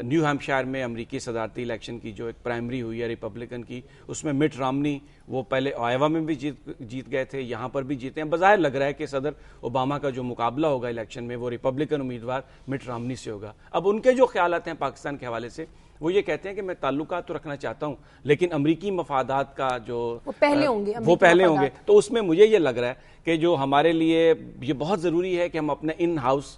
نیو ہیمپشائر میں امریکی صدارتی الیکشن کی جو ایک پرائمری ہوئی ہے ریپبلکن کی, اس میں مٹ رامنی, وہ پہلے آئیوا میں بھی جیت گئے تھے, یہاں پر بھی جیتے ہیں. بظاہر لگ رہا ہے کہ صدر اوباما کا جو مقابلہ ہوگا الیکشن میں وہ ریپبلکن امیدوار مٹ رامنی سے ہوگا. اب ان کے جو خیالات ہیں پاکستان کے حوالے سے, وہ یہ کہتے ہیں کہ میں تعلقات تو رکھنا چاہتا ہوں, لیکن امریکی مفادات کا جو وہ پہلے ہوں گے. تو اس میں مجھے یہ لگ رہا ہے کہ جو ہمارے لیے یہ بہت ضروری ہے کہ ہم اپنے ان ہاؤس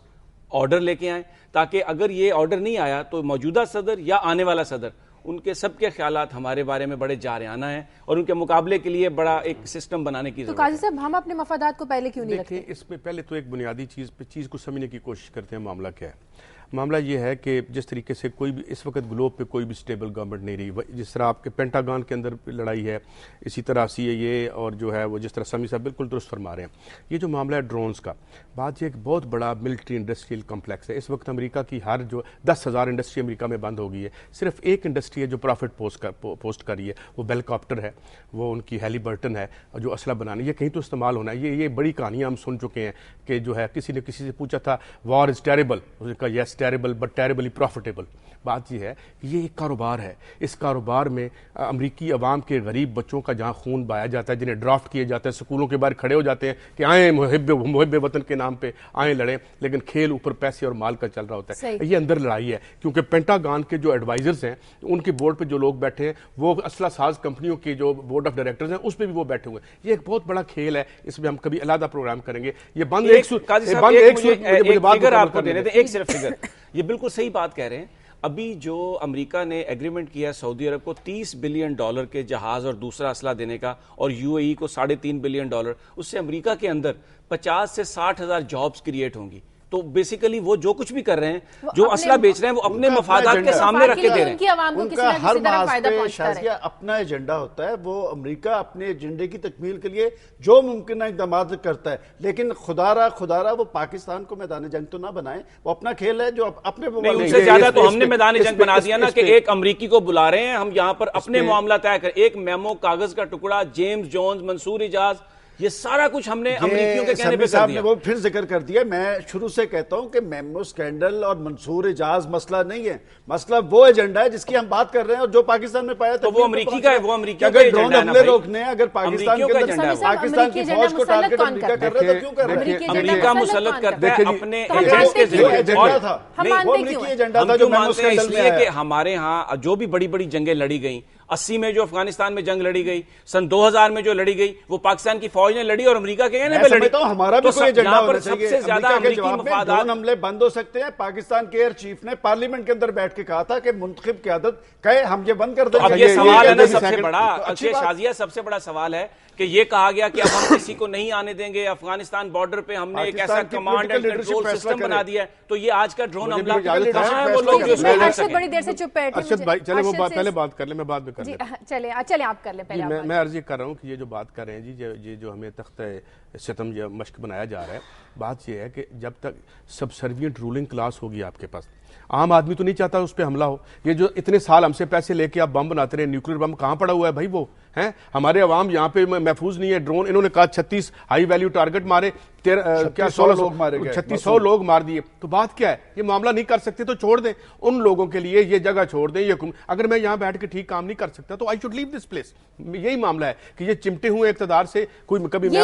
آرڈر لے کے آئیں, تاکہ اگر یہ آرڈر نہیں آیا تو موجودہ صدر یا آنے والا صدر, ان کے سب کے خیالات ہمارے بارے میں بڑے جارحانہ ہیں, اور ان کے مقابلے کے لیے بڑا ایک سسٹم بنانے کی ضرورت ہے. تو قاضی صاحب, ہم اپنے مفادات کو پہلے کیوں نہیں رکھتے؟ اس میں پہلے تو ایک بنیادی چیز کو سمجھنے کی کوشش کرتے ہیں. معاملہ کیا ہے؟ معاملہ یہ ہے کہ جس طریقے سے کوئی بھی اس وقت گلوب پہ کوئی بھی سٹیبل گورنمنٹ نہیں رہی, جس طرح آپ کے پینٹاگون کے اندر لڑائی ہے, اسی طرح CIA اور جو ہے وہ جس طرح سمی صاحب بالکل درست فرما رہے ہیں. یہ جو معاملہ ہے ڈرونز کا, بات یہ ایک بہت بڑا ملٹری انڈسٹریل کمپلیکس ہے. اس وقت امریکہ کی ہر جو 10,000 انڈسٹری امریکہ میں بند ہو گئی ہے, صرف ایک انڈسٹری ہے جو پروفٹ پوسٹ کر رہی ہے, وہ بیل کاپٹر ہے, وہ ان کی ہیلی برٹن ہے, جو اسلحہ بنانے, یہ کہیں تو استعمال ہونا ہے. یہ بڑی کہانیاں ہم سن چکے ہیں کہ جو ہے کسی نے کسی سے پوچھا تھا وار از ٹیریبل, اس نے کہا یس ٹیریبل بٹ ٹیریبلی پروفیٹیبل. بات یہ ہے کہ یہ ایک کاروبار ہے. اس کاروبار میں امریکی عوام کے غریب بچوں کا جہاں خون بہایا جاتا ہے, جنہیں ڈرافٹ کیے جاتے ہیں, سکولوں کے باہر کھڑے ہو جاتے ہیں کہ آئیں محب وطن کے نام پہ آئیں لڑیں, لیکن کھیل اوپر پیسے اور مال کا چل رہا ہوتا ہے. یہ اندر لڑائی ہے, کیونکہ پینٹاگون کے جو ایڈوائزرز ہیں, ان کے بورڈ پہ جو لوگ بیٹھے ہیں, وہ اسلحہ ساز کمپنیوں کے جو بورڈ آف ڈائریکٹرز ہیں, اس پہ بھی وہ بیٹھے ہوئے ہیں. یہ ایک بہت بڑا کھیل ہے, اس میں ہم کبھی علیحدہ پروگرام کریں گے. یہ بند ایک صرف فگر, یہ بالکل صحیح بات کہہ رہے ہیں. ابھی جو امریکہ نے ایگریمنٹ کیا ہے سعودی عرب کو $30 بلین کے جہاز اور دوسرا اسلحہ دینے کا, اور UAE کو $3.5 بلین, اس سے امریکہ کے اندر 50 سے 60 ہزار جابز کریٹ ہوں گی. تو بیسیکلی وہ جو کچھ بھی کر رہے ہیں, جو اسلحہ بیچ رہے ہیں, وہ اپنے مفادات کے سامنے رکھ کے دے رہے ہیں. ان کا ہر محاذ پہ شازیہ اپنا ایجنڈا ہوتا ہے. وہ امریکہ اپنے ایجنڈے کی تکمیل کے لیے جو ممکنہ اقدامات کرتا ہے, لیکن خدا را وہ پاکستان کو میدان جنگ تو نہ بنائے. وہ اپنا کھیل ہے جو اپنے ان سے زیادہ تو ہم نے میدان جنگ بنا دیا نا, کہ ایک امریکی کو بلا رہے ہیں, ہم یہاں پر اپنے معاملہ طے کریں. ایک میمو کاغذ کا ٹکڑا, جیمز جونز, منصور اجاز, یہ سارا کچھ ہم نے امریکیوں کے کہنے پہ کر دیا. وہ پھر ذکر کر دیا. میں شروع سے کہتا ہوں کہ میمو سکینڈل اور منصور اجاز مسئلہ نہیں ہے, مسئلہ وہ ایجنڈا ہے جس کی ہم بات کر رہے ہیں, اور جو پاکستان میں پایا تھا وہ امریکی کا ہے. وہ امریکیوں کا اگر ڈرون حملے روکنے ہیں, اگر پاکستان کی فوج کو ٹارگٹ امریکہ کر رہا ہے, تو کیوں کر رہے ہیں؟ امریکہ مسلط کرتا ہے اپنے ایجنٹس کے ذریعے. وہ امریکی ایجنڈا تھا جو میمو سکینڈل میں ہے. کہ ہمارے ہاں جو بھی بڑی بڑی جنگیں لڑی گئیں, 80 میں جو افغانستان میں جنگ لڑی گئی, سن 2000 میں جو لڑی گئی, وہ پاکستان کی فوج نے لڑی اور امریکہ کے کہنے پہ لڑی. ہمارا بھی کوئی ایجنڈا ہونا چاہیے. سب سے زیادہ امریکی مفادات. ڈرون حملے بند ہو سکتے ہیں. پاکستان کے ایئر چیف نے پارلیمنٹ کے اندر بیٹھ کے کہا تھا کہ منتخب قیادت کہے ہم یہ بند کر دیں. اب یہ سوال ہے نا سب سے بڑا, شازیہ سب سے بڑا سوال ہے کہ یہ کہا گیا کہ اب ہم کسی کو نہیں آنے دیں گے افغانستان بارڈر پہ, ہم نے ایک ایسا کمانڈ اینڈ کنٹرول سسٹم بنا دیا ہے. تو یہ آج کا ڈرون حملہ کہاں ہے وہ لوگ جو اس کو لڑ سکیں؟ بڑی دیر سے چپ بیٹھے. ارشد بھائی چلے وہ پہلے بات کر لیں, میں بعد میں کر لیں. چلیں آپ کر لیں پہلے. میں عرض یہ کر رہا ہوں کہ یہ جو بات کر رہے ہیں جی, یہ جو ہمیں تختہ ستم مشق بنایا جا رہا ہے, بات یہ ہے کہ جب تک سبسروینٹ رولنگ کلاس ہوگی آپ کے پاس, عام آدمی تو نہیں چاہتا اس پہ حملہ ہو. یہ جو اتنے سال ہم سے پیسے لے کے آپ بم بناتے رہے, نیوکلیر بم کہاں پڑا ہوا ہے بھائی وہ ہیں؟ ہمارے عوام یہاں پہ محفوظ نہیں ہے. ڈرون انہوں نے کہا 36 ہائی ویلیو ٹارگٹ مارے, کیا 3600 لوگ مار دیے. تو بات کیا ہے؟ یہ معاملہ نہیں کر سکتے تو چھوڑ دیں ان لوگوں کے لیے, یہ جگہ چھوڑ دیں. یہ اگر میں یہاں بیٹھ کے ٹھیک کام نہیں کر سکتا تو I should leave this place. یہی معاملہ ہے کہ یہ چمٹے ہوئے اقتدار سے کوئی کبھی مسئلہ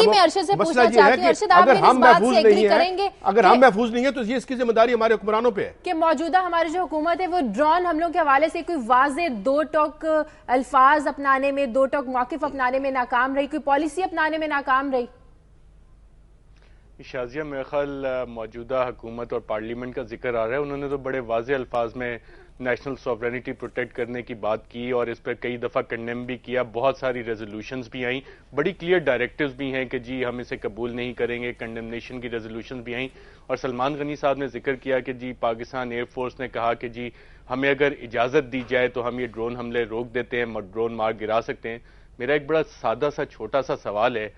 یہ ہے کہ اگر ہم محفوظ نہیں ہیں, اگر ہم محفوظ نہیں ہیں تو یہ اس کی ذمہ داری ہمارے حکمرانوں پہ ہے کہ موجودہ ہماری جو حکومت ہے وہ ڈرون حملوں کے حوالے سے کوئی واضح دو ٹوک الفاظ اپنانے میں, دو ٹوک موقف اپنانے میں ناکام رہی, کوئی پالیسی اپنانے میں ناکام رہی. شازیہ میرے خیال موجودہ حکومت اور پارلیمنٹ کا ذکر آ رہا ہے, انہوں نے تو بڑے واضح الفاظ میں نیشنل سوورینٹی پروٹیکٹ کرنے کی بات کی اور اس پہ کئی دفعہ کنڈیم بھی کیا. بہت ساری ریزولوشنز بھی آئیں, بڑی کلیئر ڈائریکٹیوز بھی ہیں کہ جی ہم اسے قبول نہیں کریں گے. کنڈمنیشن کی ریزولوشنز بھی آئیں. اور سلمان غنی صاحب نے ذکر کیا کہ جی پاکستان ایئر فورس نے کہا کہ جی ہمیں اگر اجازت دی جائے تو ہم یہ ڈرون حملے روک دیتے ہیں, ڈرون مار گرا سکتے ہیں. میرا ایک بڑا سادہ سا چھوٹا سا سوال ہے.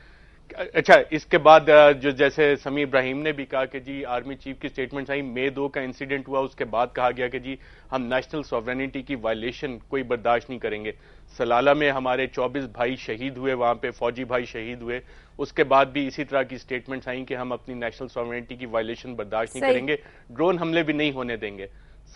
اچھا, اس کے بعد جو جیسے سمیع ابراہیم نے بھی کہا کہ جی آرمی چیف کی سٹیٹمنٹس آئی, مئی 2 کا انسیڈنٹ ہوا, اس کے بعد کہا گیا کہ جی ہم نیشنل سوورینٹی کی وائلیشن کوئی برداشت نہیں کریں گے. سلالہ میں ہمارے 24 بھائی شہید ہوئے, وہاں پہ فوجی بھائی شہید ہوئے, اس کے بعد بھی اسی طرح کی سٹیٹمنٹس آئیں کہ ہم اپنی نیشنل سوورینٹی کی وائلیشن برداشت نہیں کریں گے, ڈرون حملے بھی نہیں ہونے دیں گے.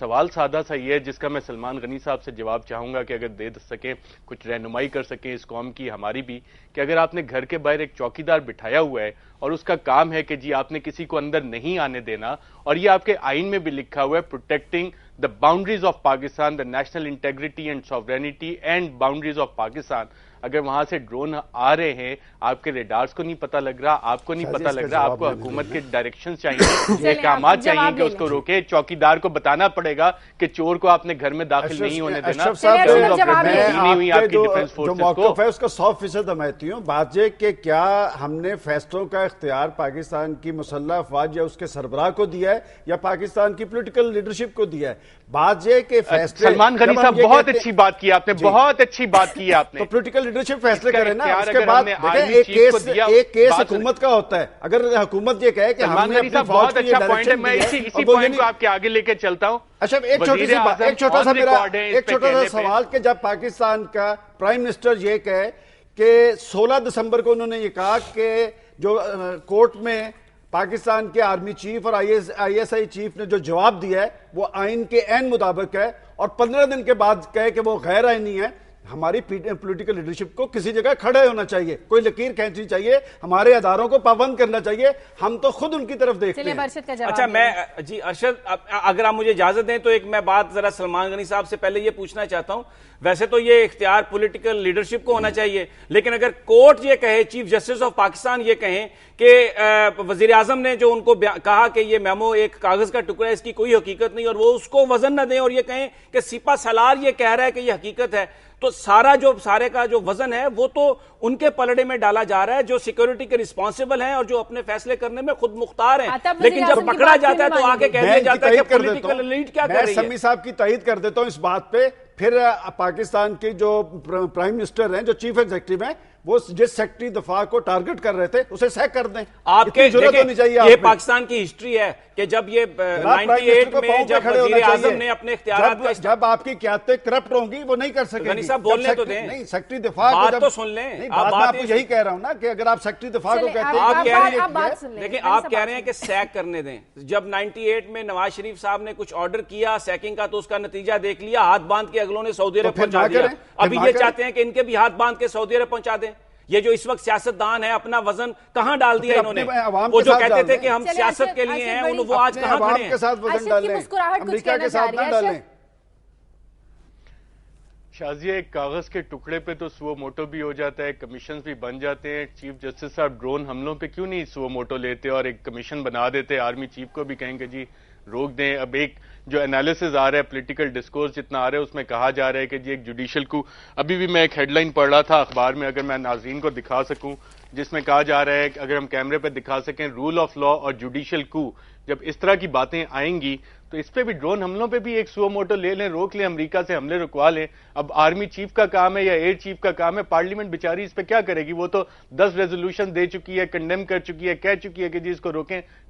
سوال سادہ سا یہ ہے جس کا میں سلمان غنی صاحب سے جواب چاہوں گا کہ اگر دے سکیں, کچھ رہنمائی کر سکیں اس قوم کی, ہماری بھی, کہ اگر آپ نے گھر کے باہر ایک چوکیدار بٹھایا ہوا ہے اور اس کا کام ہے کہ جی آپ نے کسی کو اندر نہیں آنے دینا, اور یہ آپ کے آئین میں بھی لکھا ہوا ہے protecting the boundaries of Pakistan, the national integrity and sovereignty and boundaries of Pakistan, اگر وہاں سے ڈرون آ رہے ہیں, آپ کے ریڈارز کو نہیں پتہ لگ رہا, آپ کو نہیں پتہ لگ رہا, آپ کو حکومت کے ڈائریکشنز چاہیے, احکامات چاہیے کہ اس کو روکے. چوکیدار کو بتانا پڑے گا کہ چور کو آپ نے گھر میں داخل نہیں ہونے دینا. جو موقف ہے اس کا 100% حمایتی ہوں. بات یہ کہ کیا ہم نے فیصلوں کا اختیار پاکستان کی مسلح افواج یا اس کے سربراہ کو دیا ہے یا پاکستان کی پولیٹیکل لیڈرشپ کو دیا ہے؟ بات یہ کہ فیصلے, سلمان غنی صاحب بہت اچھی بات کی آپ نے, بہت اچھی بات کی آپ نے. تو پولیٹیکل لیڈرشپ فیصلے کرے نا, اس کے بعد ایک کیس حکومت کا ہوتا ہے. اگر حکومت یہ کہے کہ ہم نے اپنی فوج کو یہ ڈائریکشن دی ہے, اسی پوائنٹ کو آپ کے آگے لے کے چلتا ہوں. اچھا, ایک چھوٹا سا سوال کہ جب پاکستان کا پرائم منسٹر یہ کہے کہ 16 دسمبر کو انہوں نے یہ کہا کہ جو کورٹ میں پاکستان کے آرمی چیف اور آئی ایس آئی چیف نے جو جواب دیا ہے وہ آئین کے عین مطابق ہے, اور 15 دن کے بعد کہے کہ وہ غیر آئینی ہے, ہماری پولیٹیکل لیڈرشپ کو کسی جگہ کھڑے ہونا چاہیے, کوئی لکیر کھینچنی چاہیے, ہمارے اداروں کو پابند کرنا چاہیے. ہم تو خود ان کی طرف دیکھتے ہیں. اچھا, میں جی ارشد, اگر آپ مجھے اجازت دیں تو ایک میں بات ذرا سلمان غنی صاحب سے پہلے یہ پوچھنا چاہتا ہوں. ویسے تو یہ اختیار پولیٹیکل لیڈرشپ کو ہونا چاہیے, لیکن اگر کورٹ یہ کہے, چیف جسٹس آف پاکستان یہ کہیں کہ وزیر اعظم نے جو ان کو کہا کہ یہ میمو ایک کاغذ کا ٹکڑا ہے, اس کی کوئی حقیقت نہیں, اور وہ اس کو وزن نہ دیں اور یہ کہیں کہ سپہ سالار یہ کہہ رہا ہے کہ یہ حقیقت ہے, تو سارے کا جو وزن ہے وہ تو ان کے پلڑے میں ڈالا جا رہا ہے جو سیکیورٹی کے ریسپانسیبل ہیں اور جو اپنے فیصلے کرنے میں خود مختار ہیں. لیکن جب پکڑا جاتا ہے تو آگے کہہ دیا جاتا ہے کہ پولیٹیکل ایلیٹ کیا کر رہی ہے. میں سمیع صاحب کی تائید کر دیتا ہوں اس بات پہ. پھر پاکستان کی جو پرائم منسٹر ہیں, جو چیف ایگزیکٹو ہیں, وہ جس سیکٹری دفاع کو ٹارگٹ کر رہے تھے اسے سیک کر دیں. آپ کے ضرورت ہونی چاہیے. یہ پاکستان کی ہسٹری ہے کہ جب یہ 98 میں جب وزیر اعظم نے اپنے اختیارات کا, جب آپ کی قیادتیں کرپٹ ہوں گی وہ نہیں کر سکیں گی. صاحب بولنے تو دیں. نہیں, سیکٹری دفاع کو بات تو سن لیں. میں آپ کو یہی کہہ رہا ہوں نا کہ اگر آپ سیکٹری دفاع کو کہتے ہیں, لیکن آپ کہہ رہے ہیں کہ سیک کرنے دیں. جب 98 میں نواز شریف صاحب نے کچھ آرڈر کیا سیکنگ کا تو اس کا نتیجہ دیکھ لیا, ہاتھ باندھ کے اگلوں نے سعودی عرب پہنچا دیا. ابھی یہ چاہتے ہیں کہ ان کے بھی ہاتھ باندھ کے سعودی عرب پہنچا دیں. یہ جو اس وقت سیاستدان ہے اپنا وزن کہاں ڈال دیا انہوں نے؟ وہ جو کہتے تھے کہ ہم سیاست کے لیے ہیں وہ آج کہاں کھڑے ہیں؟ امریکہ کے ساتھ نہ ڈالیں. شازیہ, ایک کاغذ کے ٹکڑے پہ تو سو موٹو بھی ہو جاتا ہے, کمیشنز بھی بن جاتے ہیں. چیف جسٹس صاحب ڈرون حملوں پہ کیوں نہیں سو موٹو لیتے اور ایک کمیشن بنا دیتے, آرمی چیف کو بھی کہیں کہ جی روک دیں. اب ایک جو انالیسز آ رہا ہے, پولیٹیکل ڈسکورس جتنا آ رہا ہے, اس میں کہا جا رہا ہے کہ جی ایک جوڈیشل کو, ابھی بھی میں ایک ہیڈ لائن پڑھ رہا تھا اخبار میں, اگر میں ناظرین کو دکھا سکوں, جس میں کہا جا رہا ہے کہ اگر ہم کیمرے پہ دکھا سکیں, رول آف لا اور جوڈیشل کو, جب اس طرح کی باتیں آئیں گی تو اس پہ بھی ڈرون حملوں پہ بھی ایک سو موٹو لے لیں, روک لیں, امریکہ سے حملے رکوا لیں. اب آرمی چیف کا کام ہے یا ایئر چیف کا کام ہے, پارلیمنٹ بیچاری اس پہ کیا کرے گی؟ وہ تو 10 ریزولوشن دے چکی ہے, کنڈیم کر چکی ہے, کہہ چکی ہے کہ جی اس کو روکیں.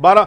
12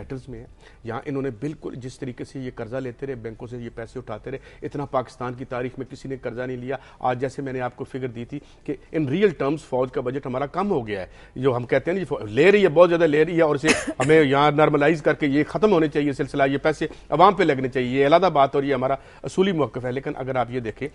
ڈیٹرز میں ہیں. یہاں انہوں نے بالکل جس طریقے سے یہ قرضہ لیتے رہے, بینکوں سے یہ پیسے اٹھاتے رہے, اتنا پاکستان کی تاریخ میں کسی نے قرضہ نہیں لیا. آج جیسے میں نے آپ کو فگر دی تھی کہ ان ریئل ٹرمز فوج کا بجٹ ہمارا کم ہو گیا ہے. جو ہم کہتے ہیں نا لے رہی ہے, بہت زیادہ لے رہی ہے, اور اسے ہمیں یہاں نارملائز کر کے یہ ختم ہونے چاہیے سلسلہ, یہ پیسے عوام پہ لگنے چاہیے, یہ علیحدہ بات اور یہ ہمارا اصولی موقف ہے. لیکن اگر آپ یہ دیکھیں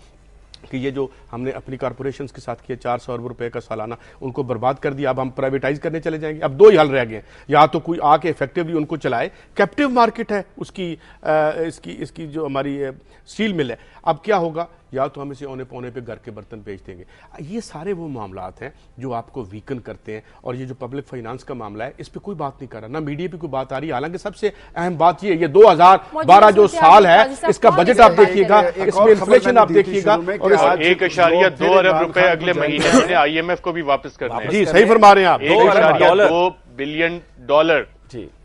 کہ یہ جو ہم نے اپنی کارپوریشنز کے ساتھ کیا 400 ارب روپے کا سالانہ, ان کو برباد کر دیا. اب ہم پرائیویٹائز کرنے چلے جائیں گے. اب دو ہی حل رہ گئے ہیں, یا تو کوئی آ کے ایفیکٹولی ان کو چلائے, کیپٹیو مارکیٹ ہے اس کی جو ہماری اسٹیل مل ہے, اب کیا ہوگا, یا تو ہم اسے اونے پونے پہ گھر کے برتن بیچ دیں گے. یہ سارے وہ معاملات ہیں جو آپ کو ویکن کرتے ہیں. اور یہ جو پبلک فائنانس کا معاملہ ہے, اس پہ کوئی بات نہیں کر رہا, نہ میڈیا پہ کوئی بات آ رہی ہے. حالانکہ سب سے اہم بات یہ 2012 جو سال ہے, اس کا بجٹ آپ دیکھیے گا, اس میں انفلیشن آپ دیکھیے گا, اور 1.2 ارب روپے اگلے مہینے آئی ایم ایف کو بھی واپس کرنا ہے. جی صحیح فرما رہے ہیں آپ, 1.2 بلین ڈالر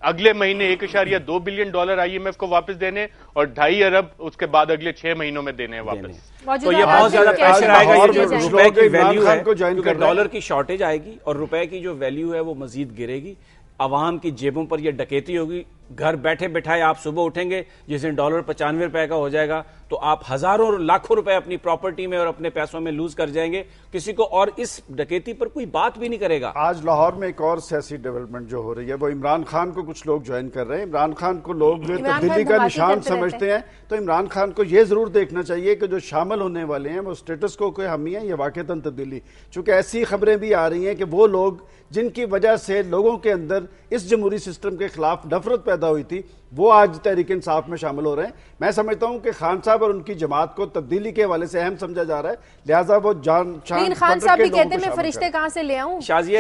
اگلے مہینے 1.2 billion dollar I M F کو واپس دینے, اور 2.5 ارب اس کے بعد اگلے 6 مہینوں میں دینے واپس. تو یہ بہت زیادہ پریشر آئے گا, یہ جو روپے کی ویلیو ہے, کیونکہ ڈالر کی شارٹیج آئے گی اور روپے کی جو ویلیو ہے وہ مزید گرے گی. عوام کی جیبوں پر یہ ڈکیتی ہوگی. گھر بیٹھے بیٹھائے آپ صبح اٹھیں گے, جس دن ڈالر 95 روپے کا ہو جائے گا تو آپ ہزاروں لاکھوں روپے اپنی پراپرٹی میں اور اپنے پیسوں میں لوز کر جائیں گے. کسی کو اور اس ڈکیتی پر کوئی بات بھی نہیں کرے گا. آج لاہور میں ایک اور سیاسی ڈیولپمنٹ جو ہو رہی ہے, وہ عمران خان کو کچھ لوگ جوائن کر رہے ہیں. عمران خان کو لوگ تبدیلی کا نشان سمجھتے ہیں, تو عمران خان کو یہ ضرور دیکھنا چاہیے کہ جو شامل ہونے والے ہیں وہ اسٹیٹس کو کوئی حامی ہیں یا واقعتاً تبدیلی. چونکہ ایسی خبریں بھی آ رہی ہیں کہ وہ لوگ جن کی وجہ سے لوگوں کے اندر اس جمہوری سسٹم کے خلاف نفرت پیدا ہوئی تھی, وہ آج تحریک انصاف میں شامل ہو رہے ہیں. میں سمجھتا ہوں کہ خان صاحب اور ان کی جماعت کو تبدیلی کے حوالے سے اہم سمجھا جا رہا ہے, لہٰذا وہ خان صاحب بھی کہتے ہیں میں فرشتے کہاں سے لے آؤں. شازیہ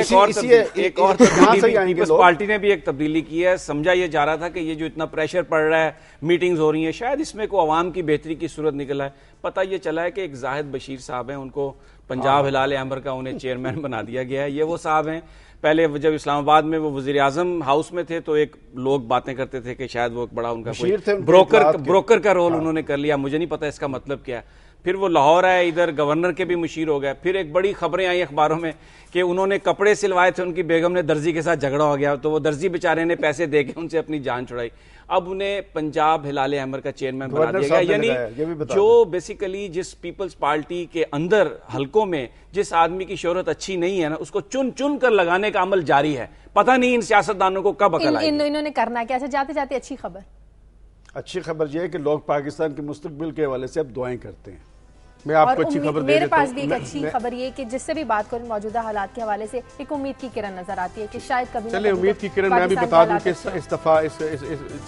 ایک اور پیپلز پارٹی نے بھی ایک تبدیلی کی ہے. سمجھا یہ جا رہا تھا کہ یہ جو اتنا پریشر پڑ رہا ہے, میٹنگز ہو رہی ہیں, شاید اس میں کوئی عوام کی بہتری کی صورت نکلا ہے. پتہ یہ چلا ہے کہ ایک زاہد بشیر صاحب ہیں, ان کو پنجاب ہلال احمر کا انہیں چیئرمین بنا دیا گیا ہے. یہ وہ صاحب ہیں, پہلے جب اسلام آباد میں وہ وزیر اعظم ہاؤس میں تھے تو ایک لوگ باتیں کرتے تھے کہ شاید وہ بڑا ان کا کوئی بروکر کا رول انہوں نے کر لیا. مجھے نہیں پتا اس کا مطلب کیا ہے. پھر وہ لاہور آئے, ادھر گورنر کے بھی مشیر ہو گئے. پھر ایک بڑی خبریں آئیں اخباروں میں کہ انہوں نے کپڑے سلوائے تھے, ان کی بیگم نے درزی کے ساتھ جھگڑا ہو گیا تو وہ درزی بیچارے نے پیسے دے کے ان سے اپنی جان چھڑائی. اب انہیں پنجاب ہلال احمر کا چیئرمین بنا دیا گیا. یعنی جو بیسیکلی جس پیپلز پارٹی کے اندر حلقوں میں جس آدمی کی شہرت اچھی نہیں ہے نا, اس کو چن چن کر لگانے کا عمل جاری ہے. پتہ نہیں ان سیاستدانوں کو کب عقل آئے. انہوں نے کرنا کیا. جاتے جاتے اچھی خبر یہ ہے کہ لوگ پاکستان کے مستقبل کے حوالے سے اب دعائیں کرتے ہیں. میں آپ کو اچھی خبر دے میرے پاس بھی ایک اچھی خبر یہ کہ جس سے بھی بات کروں موجودہ حالات کے حوالے سے ایک امید کی کرن نظر آتی ہے کہ شاید کبھی چلے امید کی کرن. میں بھی بتا دوں کہ اس دفعہ اس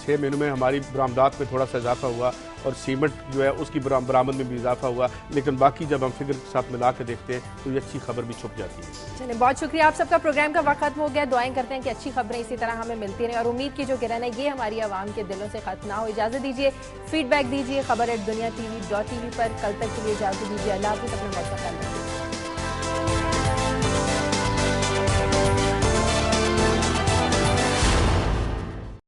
6 مہینوں میں ہماری برآمدات میں تھوڑا سا اضافہ ہوا, اور سیمنٹ جو ہے اس کی برآمد میں بھی اضافہ ہوا. لیکن باقی جب ہم فگر کے ساتھ ملا کے دیکھتے ہیں تو یہ اچھی خبر بھی چھپ جاتی ہے. چلیں, بہت شکریہ آپ سب کا. پروگرام کا وقت ختم ہو گیا. دعائیں کرتے ہیں کہ اچھی خبریں اسی طرح ہمیں ملتی رہیں, اور امید کی جو کرن ہے یہ ہماری عوام کے دلوں سے ختم نہ ہو. اجازت دیجیے, فیڈ بیک دیجیے خبر@duniatv.tv پر. کل تک کے لیے اجازت دیجیے. اللہ حافظ. اپنا بہت خیال رکھیے.